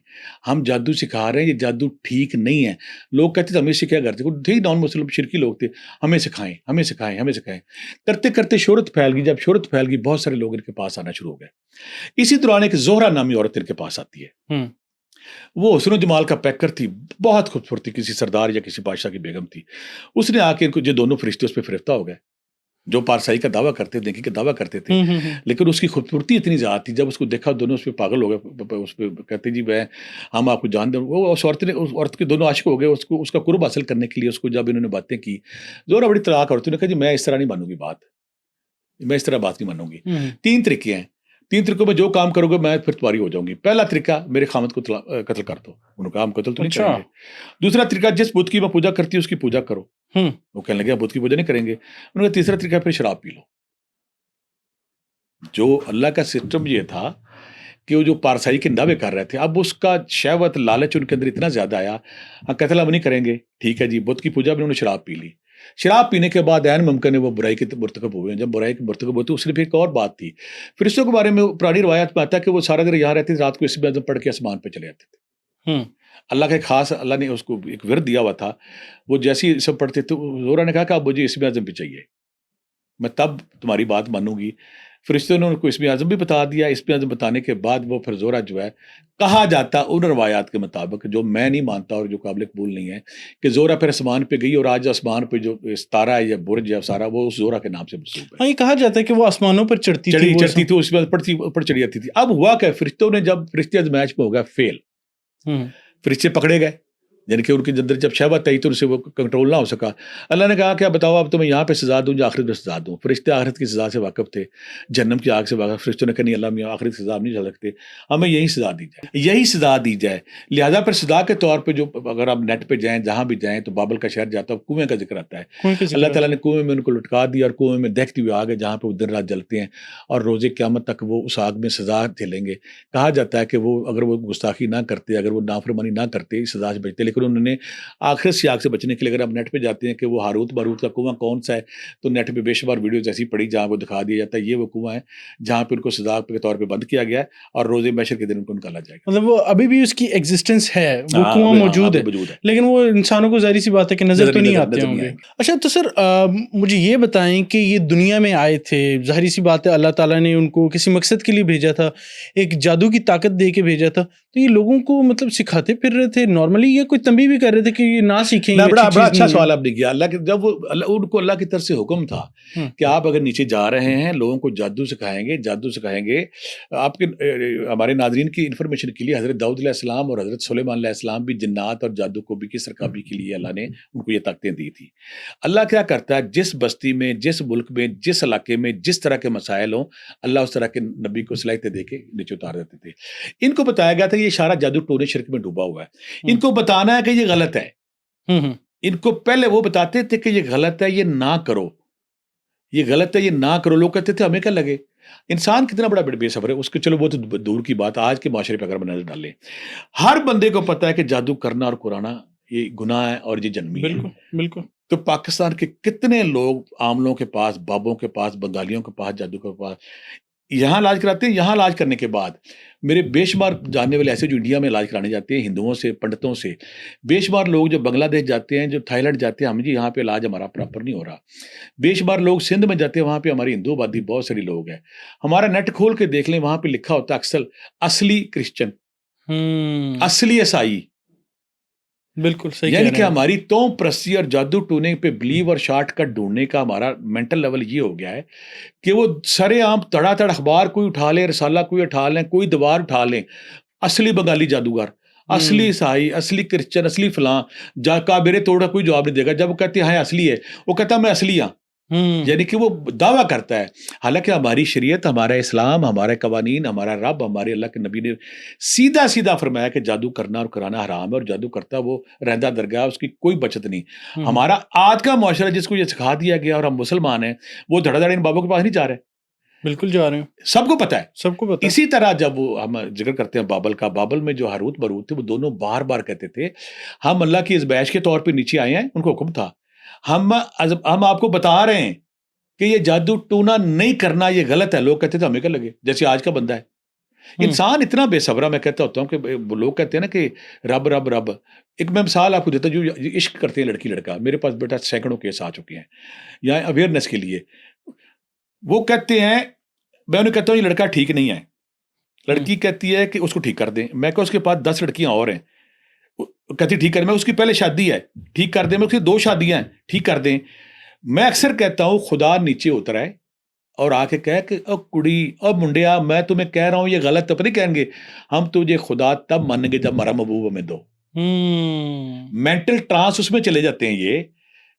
ہم جادو سکھا رہے ہیں، یہ جادو ٹھیک نہیں ہے. لوگ کہتے تھے ہمیں سکھایا کرتے تھے، نان مسلم شرکی لوگ تھے، ہمیں سکھائیں ہمیں سکھائیں ہمیں سکھائیں. کرتے کرتے شہرت پھیل گئی. جب شہرت پھیل گئی بہت سارے لوگ ان کے پاس آنا شروع ہو گئے. اسی دوران ایک زہرہ نامی عورت ان کے پاس آتی ہے. وہ حسن و جمال کا پیکر تھی، بہت خوبصورت تھی، کسی سردار یا کسی بادشاہ کی بیگم تھی. اس نے آ کے ان کو، جو دونوں فرشتے اس پہ فریفتہ ہو گئے جو پارسائی کا دعویٰ کرتے تھے، نیکی کا دعویٰ کرتے تھے. لیکن اس کی خوبصورتی اتنی زیادہ تھی، جب اس کو دیکھا دونوں اس پہ پاگل ہو گئے. اس پہ کہتے جی ہم آپ کو جان دیں. وہ اس عورت کے دونوں عاشق ہو گئے. اس کا قرب حاصل کرنے کے لیے اس کو جب انہوں نے باتیں کی، زورا بڑی طلاق عورتوں نے کہا جی میں اس طرح نہیں مانوں گی بات، میں اس طرح بات نہیں مانوں گی. 3 طریقے ہیں، 3 طریقوں میں جو کام کرو گے میں پھر تمہاری ہو جاؤں گی. پہلا طریقہ میرے خامد کو قتل کر دو. انہوں نے کہا ہم قتل تو نہیں کریں گے. دوسرا طریقہ جس بت کی میں پوجا کرتی ہوں اس کی پوجا کرو. وہ کہنے لگے بت کی پوجا نہیں کریں گے. انہوں نے تیسرا طریقہ پھر شراب پی لو. جو اللہ کا سسٹم یہ تھا کہ وہ جو پارسائی کے دعوے کر رہے تھے، اب اس کا شہوت، لالچ ان کے اندر اتنا زیادہ آیا، قتل ہم نہیں کریں گے، ٹھیک ہے جی، بت کی پوجا میں انہوں نے شراب پی لی. شراب پینے کے بعد عین ممکن ہے وہ برائی کے مرتکب ہوئے ہیں. جب برائی کے مرتکب ہوتے اس نے پھر ایک اور بات تھی. فرشتوں کے بارے میں پرانی روایت میں آتا ہے کہ وہ سارا دن یہاں رہتے تھے، رات کو اسم اعظم پڑھ کے آسمان پہ چلے جاتے تھے. اللہ کا ایک خاص، اللہ نے اس کو ایک ورد دیا ہوا تھا. وہ جیسی اسم پڑھتے تھے، زورا نے کہا کہ اب مجھے اسم اعظم بھی چاہیے، میں تب تمہاری بات مانوں گی. فرشتوں نے ان کو اسم اعظم بھی بتا دیا. اسم اعظم بتانے کے بعد وہ پھر زورا جو ہے، کہا جاتا ان روایات کے مطابق جو میں نہیں مانتا اور جو قابل قبول نہیں ہے، کہ زورا پھر آسمان پہ گئی اور آج آسمان پہ جو ستارہ ہے یا برج ہے سارا، وہ اس زورا کے نام سے منسوب ہے. یہ کہا جاتا ہے کہ وہ آسمانوں پر چڑھتی تھی، اس میں اوپر چڑھی جاتی تھی. اب ہوا کہ فرشتوں نے، جب فرشتے آزمائش میں ہو گیا فیل، فرشتے پکڑے گئے، یعنی کہ ان کے اندر جب شہوت آئی تو ان سے وہ کنٹرول نہ ہو سکا. اللہ نے کہا کہ اب بتاؤ اب تمہیں یہاں پہ سزا دوں یا آخرت میں سزا دوں. فرشتے آخرت کی سزا سے واقف تھے، جہنم کی آگ سے واقف. فرشتوں نے کہا نہیں اللہ میاں آخرت کی سزا نہیں چل سکتے، ہمیں یہی سزا دی جائے، یہی سزا دی جائے. لہٰذا پھر سزا کے طور پہ جو اگر آپ نیٹ پہ جائیں جہاں بھی جائیں تو بابل کا شہر جاتا ہے، کنویں کا ذکر آتا ہے. اللہ تعالیٰ نے کنویں میں ان کو لٹکا دیا اور کنویں میں دیکھتے ہوئے آگے جہاں پہ وہ دن رات جلتے ہیں اور روزے قیامت تک وہ اس آگ میں سزا جھیلیں گے. کہا جاتا ہے کہ وہ اگر وہ گستاخی نہ کرتے، اگر وہ نافرمانی نہ کرتے، سزا سے بچتے. لیکن انہوں نے آخرت سے آگ سے بچنے کے لیے، اگر آپ نیٹ پہ جاتے ہیں کہ وہ ہاروت ماروت کا کنواں کون سا ہے، تو نیٹ پہ بے شمار ویڈیوز ایسی پڑی جہاں وہ دکھا دیا جاتا ہے یہ وہ کنواں ہے جہاں پہ ان کو سزا کے طور پہ بند کیا گیا ہے اور روز محشر کے دن ان کو نکالا جائے گا. مطلب وہ ابھی بھی اس کی ایگزسٹنس ہے، وہ کنواں موجود ہے، لیکن وہ انسانوں کو ظاہری سی بات ہے کہ نظر تو نہیں آتے ہوں گے. اچھا تو سر مجھے یہ بتائیں کہ یہ دنیا میں آئے تھے، ظاہری سی بات ہے اللہ تعالیٰ نے ان کو کسی مقصد کے لیے بھیجا تھا، ایک جادو کی طاقت دے کے بھیجا تھا، تو یہ لوگوں کو مطلب سکھاتے پھر رہے تھے نارملی، یہ کوئی تنبیہ بھی کر رہے تھے کہ یہ نہ سیکھیں؟ بڑا اچھا سوال آپ نے کیا. اللہ کے جب وہ ان کو اللہ کی طرف سے حکم تھا کہ آپ اگر نیچے جا رہے ہیں لوگوں کو جادو سکھائیں گے. آپ کے ہمارے ناظرین کی انفارمیشن کے لیے حضرت داؤد علیہ السلام اور حضرت سلیمان علیہ السلام بھی جنات اور جادو کو بھی کی سرکابی کے لیے اللہ نے ان کو یہ طاقتیں دی تھی. اللہ کیا کرتا ہے، جس بستی میں، جس ملک میں، جس علاقے میں جس طرح کے مسائل ہوں، اللہ اس طرح کے نبی کو صلاحیتیں دے کے نیچے اتار دیتے تھے. ان کو بتایا گیا تھا کہ یہ سارا جادو ٹونے شرک میں ڈوبا ہوا ہے، ان کو بتانا ہے کہ یہ غلط ہے. ان کو پہلے وہ بتاتے تھے کہ یہ غلط ہے، یہ نہ کرو، یہ غلط ہے، یہ نہ کرو. لوگ کہتے تھے ہمیں کیا لگے، انسان کتنا بڑا بے صبر ہے اس کے، چلو وہ تو دور کی بات، آج کے معاشرے پہ اگر نظر ڈالیں، ہر بندے کو پتہ ہے کہ جادو کرنا اور قرانا یہ گناہ ہے اور یہ جنمی ہے. بالکل بالکل. تو پاکستان کے کتنے لوگ عاملوں کے پاس، بابوں کے پاس، بنگالیوں کے پاس، جادو کے پاس یہاں علاج کراتے ہیں. یہاں علاج کرنے کے بعد میرے بے شمار جاننے والے ایسے جو انڈیا میں علاج کرانے جاتے ہیں ہندوؤں سے، پنڈتوں سے، بے شمار لوگ جو بنگلہ دیش جاتے ہیں، جو تھائی لینڈ جاتے ہیں، ہم جی یہاں پہ علاج ہمارا پراپر نہیں ہو رہا. بے شمار لوگ سندھ میں جاتے ہیں، وہاں پہ ہماری ہندو آبادی بہت ساری لوگ ہیں. ہمارا نیٹ کھول کے دیکھ لیں، وہاں پہ لکھا ہوتا ہے اکثر اصلی کرسچن، اصلی عیسائی. بالکل صحیح. یعنی کہ ہماری توم پرستی اور جادو ٹونے پہ بلیو اور شارٹ کٹ ڈھونڈنے کا ہمارا مینٹل لیول یہ ہو گیا ہے کہ وہ سرے عام تڑا تڑ اخبار کوئی اٹھا لیں، رسالہ کوئی اٹھا لیں، کوئی دیوار اٹھا لیں، اصلی بنگالی جادوگر، اصلی عیسائی، اصلی کرسچن، اصلی فلاں، کعبے توڑ کا کوئی جواب نہیں دے گا. جب وہ کہتے ہیں اصلی ہے، وہ کہتا ہے میں اصلی ہوں. یعنی کہ وہ دعویٰ کرتا ہے. حالانکہ ہماری شریعت، ہمارا اسلام، ہمارے قوانین، ہمارا رب، ہمارے اللہ کے نبی نے سیدھا سیدھا فرمایا کہ جادو کرنا اور کرانا حرام ہے، اور جادو کرتا وہ رہندہ درگاہ، اس کی کوئی بچت نہیں. ہمارا آج کا معاشرہ جس کو یہ سکھا دیا گیا اور ہم مسلمان ہیں، وہ دھڑا دھڑ ان بابوں کے پاس نہیں جا رہے. بالکل جا رہے ہیں، سب کو پتہ ہے، سب کو پتہ ہے. اسی طرح جب وہ ہم ذکر کرتے ہیں بابل کا، بابل میں جو ہاروت ماروت تھے وہ دونوں بار بار کہتے تھے ہم اللہ کی ازمائش کے طور پہ نیچے آئے ہیں. ان کو حکم تھا ہم آپ کو بتا رہے ہیں کہ یہ جادو ٹونا نہیں کرنا، یہ غلط ہے. لوگ کہتے تھے ہمیں کیا لگے، جیسے آج کا بندہ ہے. انسان اتنا بے صبرا، میں کہتا ہوتا ہوں کہ لوگ کہتے ہیں نا کہ رب رب رب. ایک میں مثال آپ کو دیتا ہوں، جو عشق کرتے ہیں لڑکی لڑکا، میرے پاس بیٹا سینکڑوں کیس آ چکے ہیں یہاں اویئرنیس کے لیے. وہ کہتے ہیں، میں انہیں کہتا ہوں یہ لڑکا ٹھیک نہیں ہے. لڑکی کہتی ہے کہ اس کو ٹھیک کر دیں. میں کہ اس کے پاس 10 لڑکیاں اور ہیں. کہتی ٹھیک کر، میں اس کی پہلے شادی ہے ٹھیک کر دیں، میں اس کی 2 شادیاں ہیں ٹھیک کر دیں. میں اکثر کہتا ہوں خدا نیچے اتر آئے اور آ کے کہے کہ او کڑی، او منڈیا، میں تمہیں کہہ رہا ہوں یہ غلط ہے. پتہ نہیں کہیں گے ہم تجھے خدا تب مانیں گے جب ہمارا محبوب ہمیں دو. مینٹل ٹرانس اس میں چلے جاتے ہیں. یہ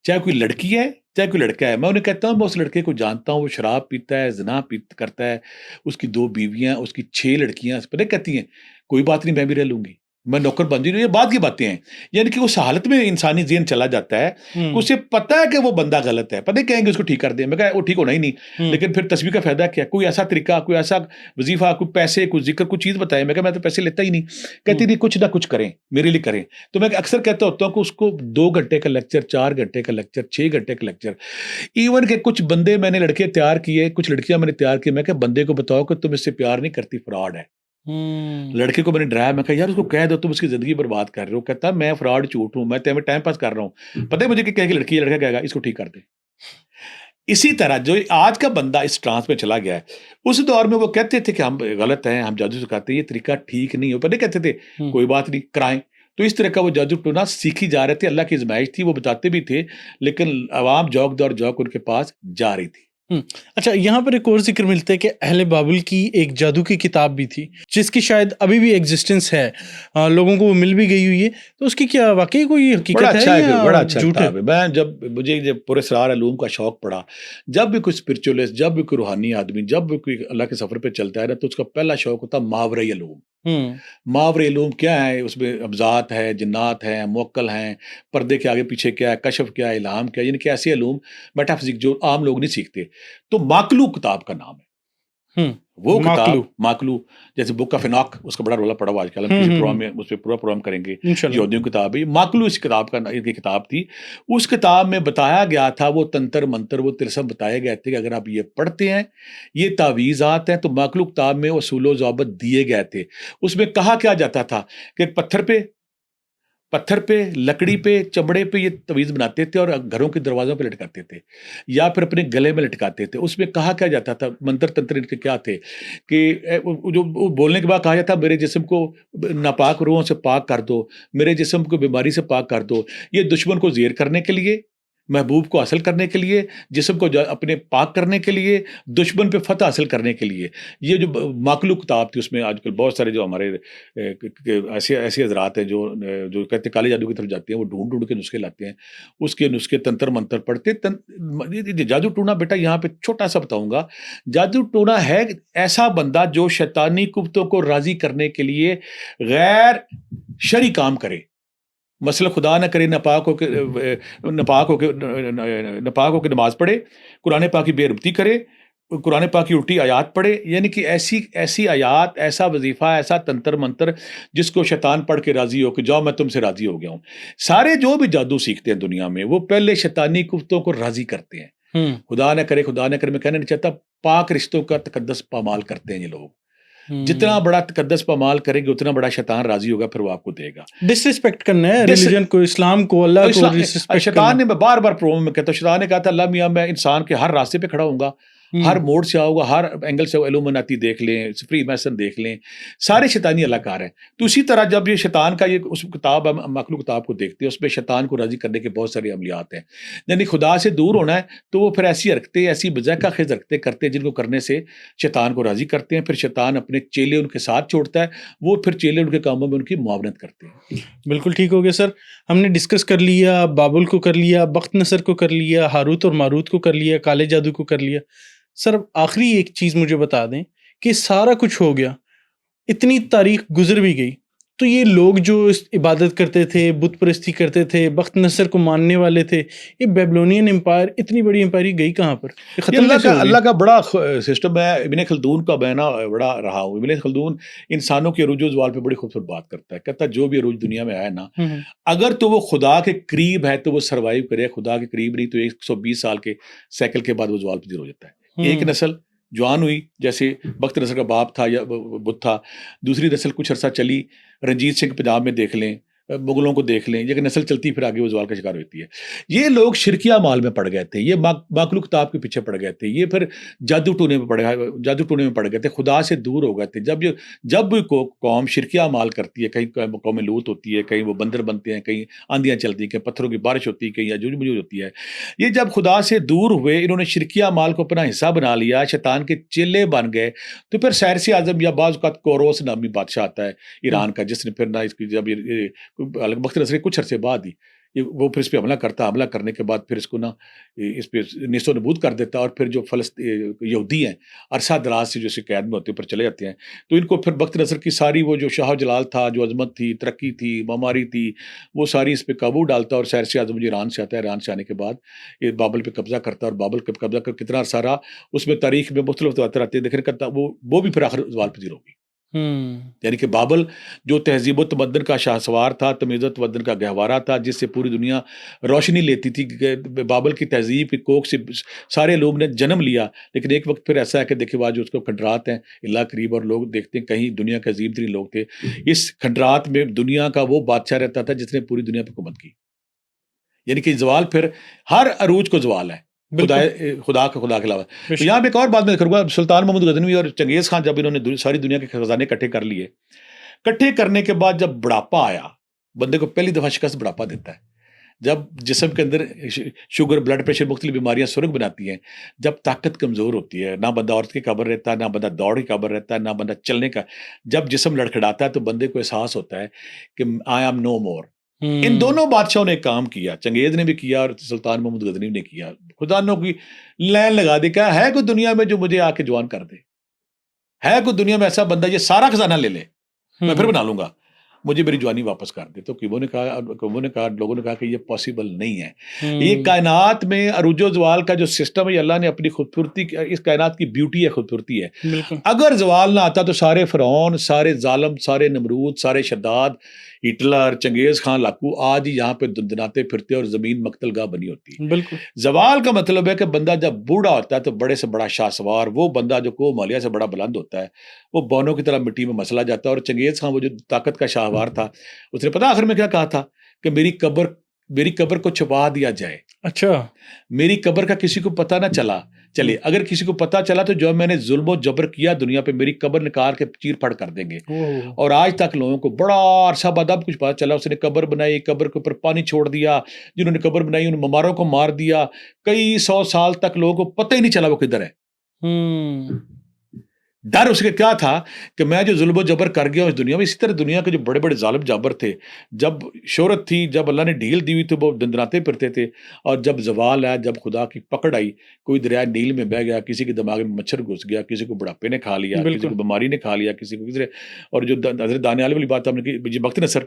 چاہے کوئی لڑکی ہے چاہے کوئی لڑکا ہے. میں انہیں کہتا ہوں میں اس لڑکے کو جانتا ہوں، وہ شراب پیتا ہے، زنا کرتا ہے، اس کی 2 بیویاں، اس کی 6 لڑکیاں. پتہ کہتی ہیں کوئی بات نہیں، میں بھی رہ لوں گی، میں نوکر بن جی. یہ بات کی باتیں ہیں. یعنی کہ اس حالت میں انسانی ذہن چلا جاتا ہے کہ اسے پتہ ہے کہ وہ بندہ غلط ہے. پتہ کہیں گے اس کو ٹھیک کر دیں. میں کہا وہ ٹھیک ہونا ہی نہیں. لیکن پھر تسبیح کا فائدہ کیا؟ کوئی ایسا طریقہ، کوئی ایسا وظیفہ، کوئی پیسے، کوئی ذکر، کوئی چیز بتائے. میں کہا میں تو پیسے لیتا ہی نہیں. کہتی نہیں کچھ نہ کچھ کریں میرے لیے کریں. تو میں اکثر کہتا ہوتا ہوں کہ اس کو 2 گھنٹے کا لیکچر، 4 گھنٹے کا لیکچر، 6 گھنٹے کا لیکچر. ایون کہ کچھ بندے میں نے لڑکے تیار کیے، کچھ لڑکیاں میں نے تیار کی. میں کہ بندے کو بتاؤ کہ تم اس سے پیار نہیں کرتی، فراڈ ہے. لڑکے کو میں نے ڈرایا. میں کہا یار اس کو کہہ دو تم اس کی زندگی برباد کر رہے ہو. کہتا میں فراڈ جھوٹ ہوں، میں ٹائم پاس کر رہا ہوں. پتہ ہے مجھے کہ لڑکی لڑکا کہے گا اس کو ٹھیک کر دے. اسی طرح جو آج کا بندہ اس ٹرانس میں چلا گیا ہے، اس دور میں وہ کہتے تھے کہ ہم غلط ہیں، ہم جادو سکھاتے ہیں، یہ طریقہ ٹھیک نہیں ہو. پتہ کہتے تھے کوئی بات نہیں کرائیں. تو اس طرح کا وہ جادو ٹونا سیکھی جا رہے تھے. اللہ کی ازمائش تھی، وہ بتاتے بھی تھے، لیکن عوام جوک دور جوک ان کے پاس جا رہی تھی. اچھا، یہاں پر ایک اور ذکر ملتا ہے کہ اہل بابل کی ایک جادو کی کتاب بھی تھی جس کی شاید ابھی بھی ایگزسٹنس ہے، لوگوں کو وہ مل بھی گئی ہوئی ہے. تو اس کی کیا واقعی کوئی حقیقت ہے یا بڑا اچھا جھوٹ ہے؟ میں مجھے پر اسرار علوم کا شوق پڑا، جب بھی کوئی اسپرچولسٹ، جب بھی کوئی روحانی آدمی، جب بھی کوئی اللہ کے سفر پہ چلتا ہے نا، تو اس کا پہلا شوق ہوتا ہے ماورئی علوم. ماورئی علوم کیا ہے؟ اس میں ابذات ہے، جنات ہیں، موکل ہیں، پردے کے آگے پیچھے کیا ہے، کشف کیا ہے، الہام کیا ہے. یعنی کہ ایسے علوم میٹا فزکس جو عام لوگ نہیں سیکھتے. تو ماکلو کتاب کا نام ہے. وہ کتاب ماکلو، جیسے بک آف اناک، اس کا بڑا رولا پڑا ہوا آج کل. ہم کسی پروگرام میں اس پہ پورا پروگرام کریں گے. یہودیوں کی کتاب ہے ماکلو. اس کتاب کا ایک کتاب تھی. اس کتاب میں بتایا گیا تھا وہ تنتر منتر، وہ تلسم بتائے گئے تھے کہ اگر آپ یہ پڑھتے ہیں، یہ تعویذات ہیں. تو ماکلو کتاب میں اصول و ضوابط دیے گئے تھے. اس میں کہا کیا جاتا تھا کہ پتھر پہ، لکڑی پہ، چمڑے پہ یہ تعویذ بناتے تھے اور گھروں کے دروازوں پہ لٹکاتے تھے یا پھر اپنے گلے میں لٹکاتے تھے. اس میں کہا کیا جاتا تھا، منتر تنتر ان کے کیا تھے کہ جو بولنے کے بعد کہا جاتا میرے جسم کو ناپاک روحوں سے پاک کر دو، میرے جسم کو بیماری سے پاک کر دو. یہ دشمن کو زیر کرنے کے لیے، محبوب کو حاصل کرنے کے لیے، جسم کو اپنے پاک کرنے کے لیے، دشمن پہ فتح حاصل کرنے کے لیے. یہ جو ماکلو کتاب تھی، اس میں آج کل بہت سارے جو ہمارے ایسے حضرات ہیں جو کہتے کالے جادو کی طرف جاتے ہیں، وہ ڈھونڈ کے نسخے لاتے ہیں، اس کے نسخے تنتر منتر پڑھتے. جادو ٹونا بیٹا یہاں پہ چھوٹا سا بتاؤں گا، جادو ٹونا ہے ایسا بندہ جو شیطانی قوتوں کو راضی کرنے کے لیے غیر شرعی کام کرے. مثلا خدا نہ کرے ناپاک ہو کے نماز پڑھے، قرآن پاک کی بے ربطی کرے، قرآن پاک کی الٹی آیات پڑھے، یعنی کہ ایسی آیات، ایسا وظیفہ، ایسا تنتر منتر جس کو شیطان پڑھ کے راضی ہو کہ جاؤ میں تم سے راضی ہو گیا ہوں. سارے جو بھی جادو سیکھتے ہیں دنیا میں وہ پہلے شیطانی قوتوں کو راضی کرتے ہیں. خدا نہ کرے میں کہنا نہیں چاہتا، پاک رشتوں کا تقدس پامال کرتے ہیں یہ لوگ. جتنا بڑا تقدس پامال کریں گے اتنا بڑا شیطان راضی ہوگا، پھر وہ آپ کو دے گا. ڈس ریسپیکٹ کرنا ہے ریلیجن کو، اسلام کو، اللہ کو. شیطان نے، میں بار بار پروگرام میں کہتا ہوں، شیطان نے کہا تھا اللہ میاں میں انسان کے ہر راستے پہ کھڑا ہوں گا، ہر موڑ سے آؤں گا، ہر اینگل سے. ایلومناتی دیکھ لیں، فری میسن دیکھ لیں، سارے شیطانی اللہ کار ہیں. تو اسی طرح جب یہ شیطان کا یہ اس کتاب مخلوق کتاب کو دیکھتے ہیں، اس میں شیطان کو راضی کرنے کے بہت سارے عملیات ہیں. یعنی خدا سے دور ہونا ہے تو وہ پھر ایسی حرکتیں، ایسی بذائقہ خیز حرکتیں کرتے ہیں جن کو کرنے سے شیطان کو راضی کرتے ہیں. پھر شیطان اپنے چیلے ان کے ساتھ چھوڑتا ہے، وہ پھر چیلے ان کے کاموں میں ان کی معاونت کرتے ہیں. بالکل ٹھیک ہو گیا سر. ہم نے ڈسکس کر لیا، بابل کو کر لیا، بخت نصر کو کر لیا، ہاروت اور ماروت کو کر لیا، کالے جادو کو کر لیا. سر آخری ایک چیز مجھے بتا دیں کہ سارا کچھ ہو گیا، اتنی تاریخ گزر بھی گئی، تو یہ لوگ جو عبادت کرتے تھے، بت پرستی کرتے تھے، بخت نصر کو ماننے والے تھے، یہ بیبلونین امپائر، اتنی بڑی امپائر گئی کہاں پر؟ اللہ کا بڑا سسٹم ہے. ابن خلدون کا میں نا بڑا رہا ہوں. ابن خلدون انسانوں کے عروج و زوال پہ بڑی خوبصورت بات کرتا ہے. کہتا ہے جو بھی عروج دنیا میں آیا نا، اگر تو وہ خدا کے قریب ہے تو وہ سروائیو کرے، خدا کے قریب نہیں تو 120 سال کے سائیکل کے بعد وہ زوال پذیر ہو جاتا ہے. ایک نسل جوان ہوئی، جیسے بخت نصر کا باپ تھا یا بت تھا، دوسری نسل کچھ عرصہ چلی، رنجیت سنگھ پنجاب میں دیکھ لیں، مغلوں کو دیکھ لیں، یہ کہ نسل چلتی پھر آگے وہ زوال کا شکار ہوتی ہے. یہ لوگ شرکیہ مال میں پڑ گئے تھے، یہ مخلوق کتاب کے پیچھے پڑ گئے تھے، یہ پھر جادو ٹونے میں پڑ گئے تھے، خدا سے دور ہو گئے تھے. جب بھی قوم شرکیہ مال کرتی ہے، کہیں قوم لوط ہوتی ہے، کہیں وہ بندر بنتے ہیں، کہیں آندیاں چلتی ہیں، کہیں پتھروں کی بارش ہوتی ہے، کہیں یاجوج ماجوج ہوتی ہے. یہ جب خدا سے دور ہوئے، انہوں نے شرکیہ مال کو اپنا حصہ بنا لیا، شیطان کے چیلے بن گئے. تو پھر سائرس اعظم یا بعض اوقات کوروس نامی بادشاہ آتا ہے ایران کا، جس نے پھر نہ اس کی جب بخت نصر کچھ عرصے بعد ہی وہ پھر اس پہ حملہ کرنے کے بعد پھر اس کو نا اس پہ نیست و نبود کر دیتا ہے. اور پھر جو یہودی ہیں عرصہ دراز سے جو اسے قید میں ہوتے ہیں پھر چلے جاتے ہیں. تو ان کو پھر بخت نصر کی ساری وہ جو شاہ جلال تھا، جو عظمت تھی، ترقی تھی، معماری تھی، وہ ساری اس پہ قابو ڈالتا ہے. اور سائرس اعظم جو ایران سے آتا ہے، ایران سے آنے کے بعد یہ بابل پہ قبضہ کرتا ہے. اور بابل پہ قبضہ کر کتنا عرصہ رہا، اس میں تاریخ میں مختلف آتے دیکھنے کرتا، وہ بھی پھر آخر زوال پذیر ہوگی. یعنی کہ بابل جو تہذیب و تمدن کا شاہ سوار تھا، تمیز و تمدن کا گہوارہ تھا، جس سے پوری دنیا روشنی لیتی تھی. بابل کی تہذیب کی کوکھ سے سارے لوگ نے جنم لیا. لیکن ایک وقت پھر ایسا ہے کہ دیکھے بعد جو اس کو کھنڈرات ہیں اللہ قریب، اور لوگ دیکھتے ہیں کہیں دنیا کے عظیم ترین لوگ تھے. اس کھنڈرات میں دنیا کا وہ بادشاہ رہتا تھا جس نے پوری دنیا پہ حکومت کی. یعنی کہ زوال پھر ہر عروج کو زوال ہے خدا کے علاوہ. تو یہاں پہ ایک اور بات میں کروں گا. سلطان محمود غزنوی اور چنگیز خان جب انہوں نے ساری دنیا کے خزانے اکٹھے کر لیے، اکٹھے کرنے کے بعد جب بڑھاپا آیا، بندے کو پہلی دفعہ شکست بڑھاپا دیتا ہے. جب جسم کے اندر شوگر، بلڈ پریشر، مختلف بیماریاں سرنگ بناتی ہیں، جب طاقت کمزور ہوتی ہے، نہ بندہ عورت کے قابل رہتا ہے، نہ بندہ دوڑ کے قابل رہتا ہے، نہ بندہ چلنے کا. جب جسم لڑکھڑاتا ہے تو بندے کو احساس ہوتا ہے کہ آئی ایم نو مور. ان دونوں بادشاہوں نے کام کیا، چنگیز نے بھی کیا اور سلطان محمود غزنوی نے کیا. خدا نے کوئی لائن لگا دی، کہا ہے کوئی دنیا میں جو مجھے آ کے جوان کر دے؟ ہے کوئی دنیا میں ایسا بندہ یہ سارا خزانہ لے لے، میں پھر بنا لوں گا، مجھے میری جوانی واپس کر دے؟ تو لوگوں نے کہا کہ یہ پاسبل نہیں ہے. یہ کائنات میں عروج و زوال کا جو سسٹم ہے، اللہ نے اپنی خوبصورتی، اس کائنات کی بیوٹی ہے، خوبصورتی ہے. اگر زوال نہ آتا تو سارے فرعون، سارے ظالم، سارے نمرود، سارے شداد، ہٹلر، چنگیز خان لاکو آج ہی یہاں پہ دندناتے پھرتے اور زمین مقتل گاہ بنی ہوتی. بالکل. زوال کا مطلب ہے کہ بندہ جب بوڑھا ہوتا ہے تو بڑے سے بڑا شاہ سوار، وہ بندہ جو کو مالیہ سے بڑا بلند ہوتا ہے، وہ بونوں کی طرح مٹی میں مسلا جاتا ہے. اور چنگیز خان وہ جو طاقت کا شاہوار تھا، اس نے پتا آخر میں کیا کہا تھا کہ میری قبر کو چھپا دیا جائے. اچھا، میری قبر کا کسی کو پتہ نہ چلے. اگر کسی کو پتہ چلا تو جو میں نے ظلم و جبر کیا دنیا پہ، میری قبر نکال کے چیر پھاڑ کر دیں گے. اور آج تک لوگوں کو بڑا عرصہ بعد اب کچھ پتہ چلا، اس نے قبر بنائی، قبر کے اوپر پانی چھوڑ دیا، جنہوں نے قبر بنائی ان مماروں کو مار دیا. کئی 100 سال تک لوگوں کو پتہ ہی نہیں چلا وہ کدھر ہے. ڈر اس کا کیا تھا کہ میں جو ظلم و جبر کر گیا اس دنیا میں. اسی طرح دنیا کے جو بڑے بڑے ظالم جابر تھے، جب شہرت تھی، جب اللہ نے ڈھیل دی ہوئی تو وہ دندناتے پھرتے تھے. اور جب زوال آیا، جب خدا کی پکڑ آئی، کوئی دریائے نیل میں بہہ گیا، کسی کے دماغ میں مچھر گھس گیا، کسی کو بڑھاپے نے کھا لیا، کسی کو بیماری نے کھا لیا، کسی کو. اور جو حضرت دانیال والی بات ہم نے کی، بخت نصر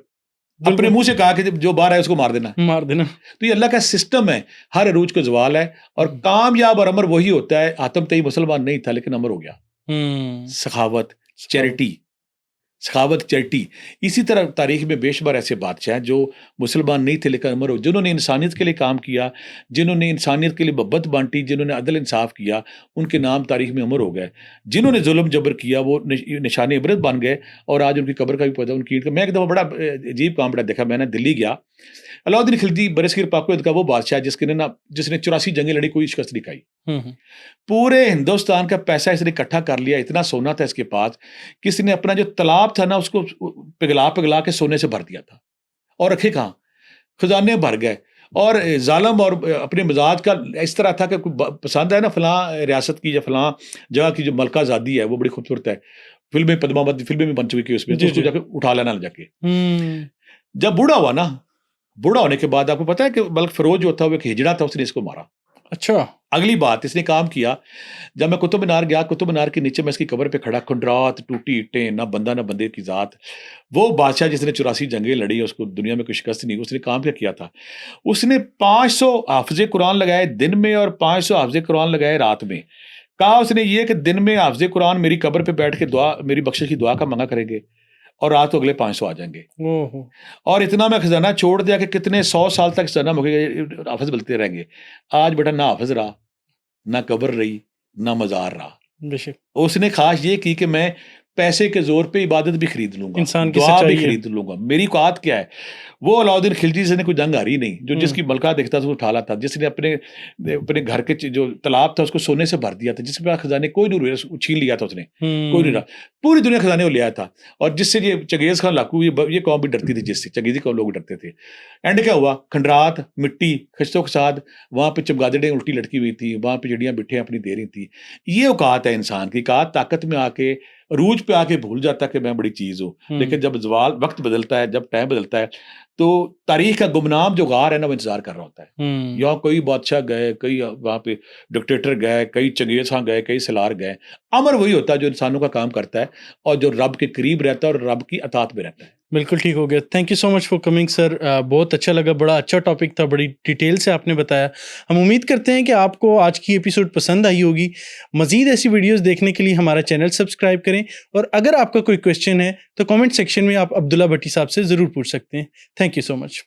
اپنے منہ سے کہا کہ جو باہر ہے اس کو مار دینا. تو یہ اللہ کا سسٹم ہے, ہر عروج کو زوال ہے, اور کامیاب اور امر وہی ہوتا ہے. حاتم طئی مسلمان نہیں تھا لیکن امر ہو گیا. سخاوت, چیریٹی, اسی طرح تاریخ میں بے شمار ایسے بادشاہ ہیں جو مسلمان نہیں تھے لیکن امر ہو, جنہوں نے انسانیت کے لیے کام کیا, جنہوں نے انسانیت کے لیے محبت بانٹی, جنہوں نے عدل انصاف کیا, ان کے نام تاریخ میں امر ہو گئے. جنہوں نے ظلم جبر کیا وہ نشان عبرت بن گئے, اور آج ان کی قبر کا بھی پتہ. ان کی میں ایک دفعہ بڑا عجیب کام دیکھا, میں نے دلی گیا. علاؤدین خلجی برصغیر پاک و ہند کا وہ بادشاہ جس نے 84 جنگیں لڑی, کوئی شکست نہیں کھائی. پورے ہندوستان کا پیسہ اس نے اکٹھا کر لیا, اتنا سونا تھا اس کے پاس کہ اس نے اپنا جو تالاب تھا نا اس کو پگھلا کے سونے سے بھر دیا تھا, اور رکھے کہاں, خزانے بھر گئے. اور ظالم اور اپنے مزاج کا اس طرح تھا کہ پسند ہے نا فلاں ریاست کی یا فلاں جگہ کی جو ملکہ آزادی ہے وہ بڑی خوبصورت ہے, فلمیں پدماوت فلمیں بھی بن چکی کہ اس میں, تو اس کو جا کے اٹھا لینا جا کے. جب بوڑھا ہوا نا, بوڑھا ہونے کے بعد آپ کو پتا ہے کہ ملک فروز جو تھا وہ ایک ہجڑا تھا, اس نے اس کو مارا. اچھا, اگلی بات اس نے کام کیا, جب میں قطب مینار گیا, قطب مینار کے نیچے میں اس کی قبر پہ کھڑا, کھنڈرات, ٹوٹی اینٹیں, نہ بندہ نہ بندے کی ذات. وہ بادشاہ جس نے 84 جنگیں لڑی, اس کو دنیا میں کوئی شکست نہیں. اس نے کام کیا تھا, اس نے 500 حافظ قرآن لگائے دن میں اور 500 حافظ قرآن لگائے رات میں. کہا اس نے یہ کہ دن میں حافظ قرآن میری قبر پہ بیٹھ کے دعا, میری بخشش کی دعا کا منگا کریں گے, اور رات کو اگلے 500 آ جائیں گے. اور اتنا میں خزانہ چھوڑ دیا کہ کتنے 100 سال تک خزانہ حافظ بلتے رہیں گے. آج بیٹا نہ حافظ رہا, نہ قبر رہی, نہ مزار رہا. اس نے خواہش یہ کی کہ میں پیسے کے زور پہ عبادت بھی خرید لوں گا, انسان کی دعا بھی سچائی خرید لوں گا. میری اوقات کیا ہے, وہ علاؤدین خلجی سے نے کوئی جنگ ہاری نہیں, جو جس کی ملکہ دیکھتا تھا وہ اٹھا لاتا, جس نے اپنے گھر کے جو تالاب تھا اس کو سونے سے بھر دیا تھا, جس کے پاس خزانے کوئی نہیں رہا, چھین لیا تھا اس نے, کوئی نہیں رہا, پوری دنیا خزانے کو لیا تھا. اور جس سے یہ چنگیز خان لاکو, یہ قوم بھی ڈرتی تھی, جس سے چنگیزی قوم لوگ ڈرتے تھے. اینڈ کیا ہوا, کھنڈرات, مٹی, خشت و خساد, وہاں پہ چمگادڑیں الٹی لٹکی ہوئی تھی, وہاں پہ چڑیاں بٹھے اپنی دے رہی تھی. یہ اوقات ہے انسان کی, اوقات طاقت میں آ کے عروج پہ آ کے بھول جاتا ہے کہ میں بڑی چیز ہوں. لیکن جب زوال وقت بدلتا ہے, جب ٹائم بدلتا ہے, تو تاریخ کا گمنام جو غار ہے نا وہ انتظار کر رہا ہوتا ہے. یہاں کوئی بادشاہ گئے, کئی وہاں پہ ڈکٹیٹر گئے, کئی چنگیز خان گئے, کئی سلار گئے. امر وہی ہوتا ہے جو انسانوں کا کام کرتا ہے اور جو رب کے قریب رہتا ہے اور رب کی اطاعت میں رہتا ہے. بالکل ٹھیک ہو گیا. Thank you so much for coming sir, بہت اچھا لگا, بڑا اچھا ٹاپک تھا, بڑی ڈیٹیل سے آپ نے بتایا. ہم امید کرتے ہیں کہ آپ کو آج کی ایپیسوڈ پسند آئی ہوگی. مزید ایسی ویڈیوز دیکھنے کے لیے ہمارا چینل سبسکرائب کریں, اور اگر آپ کا کوئی کویسچن ہے تو کامنٹ سیکشن میں آپ عبداللہ بھٹی صاحب سے ضرور پوچھ سکتے ہیں. Thank you so much.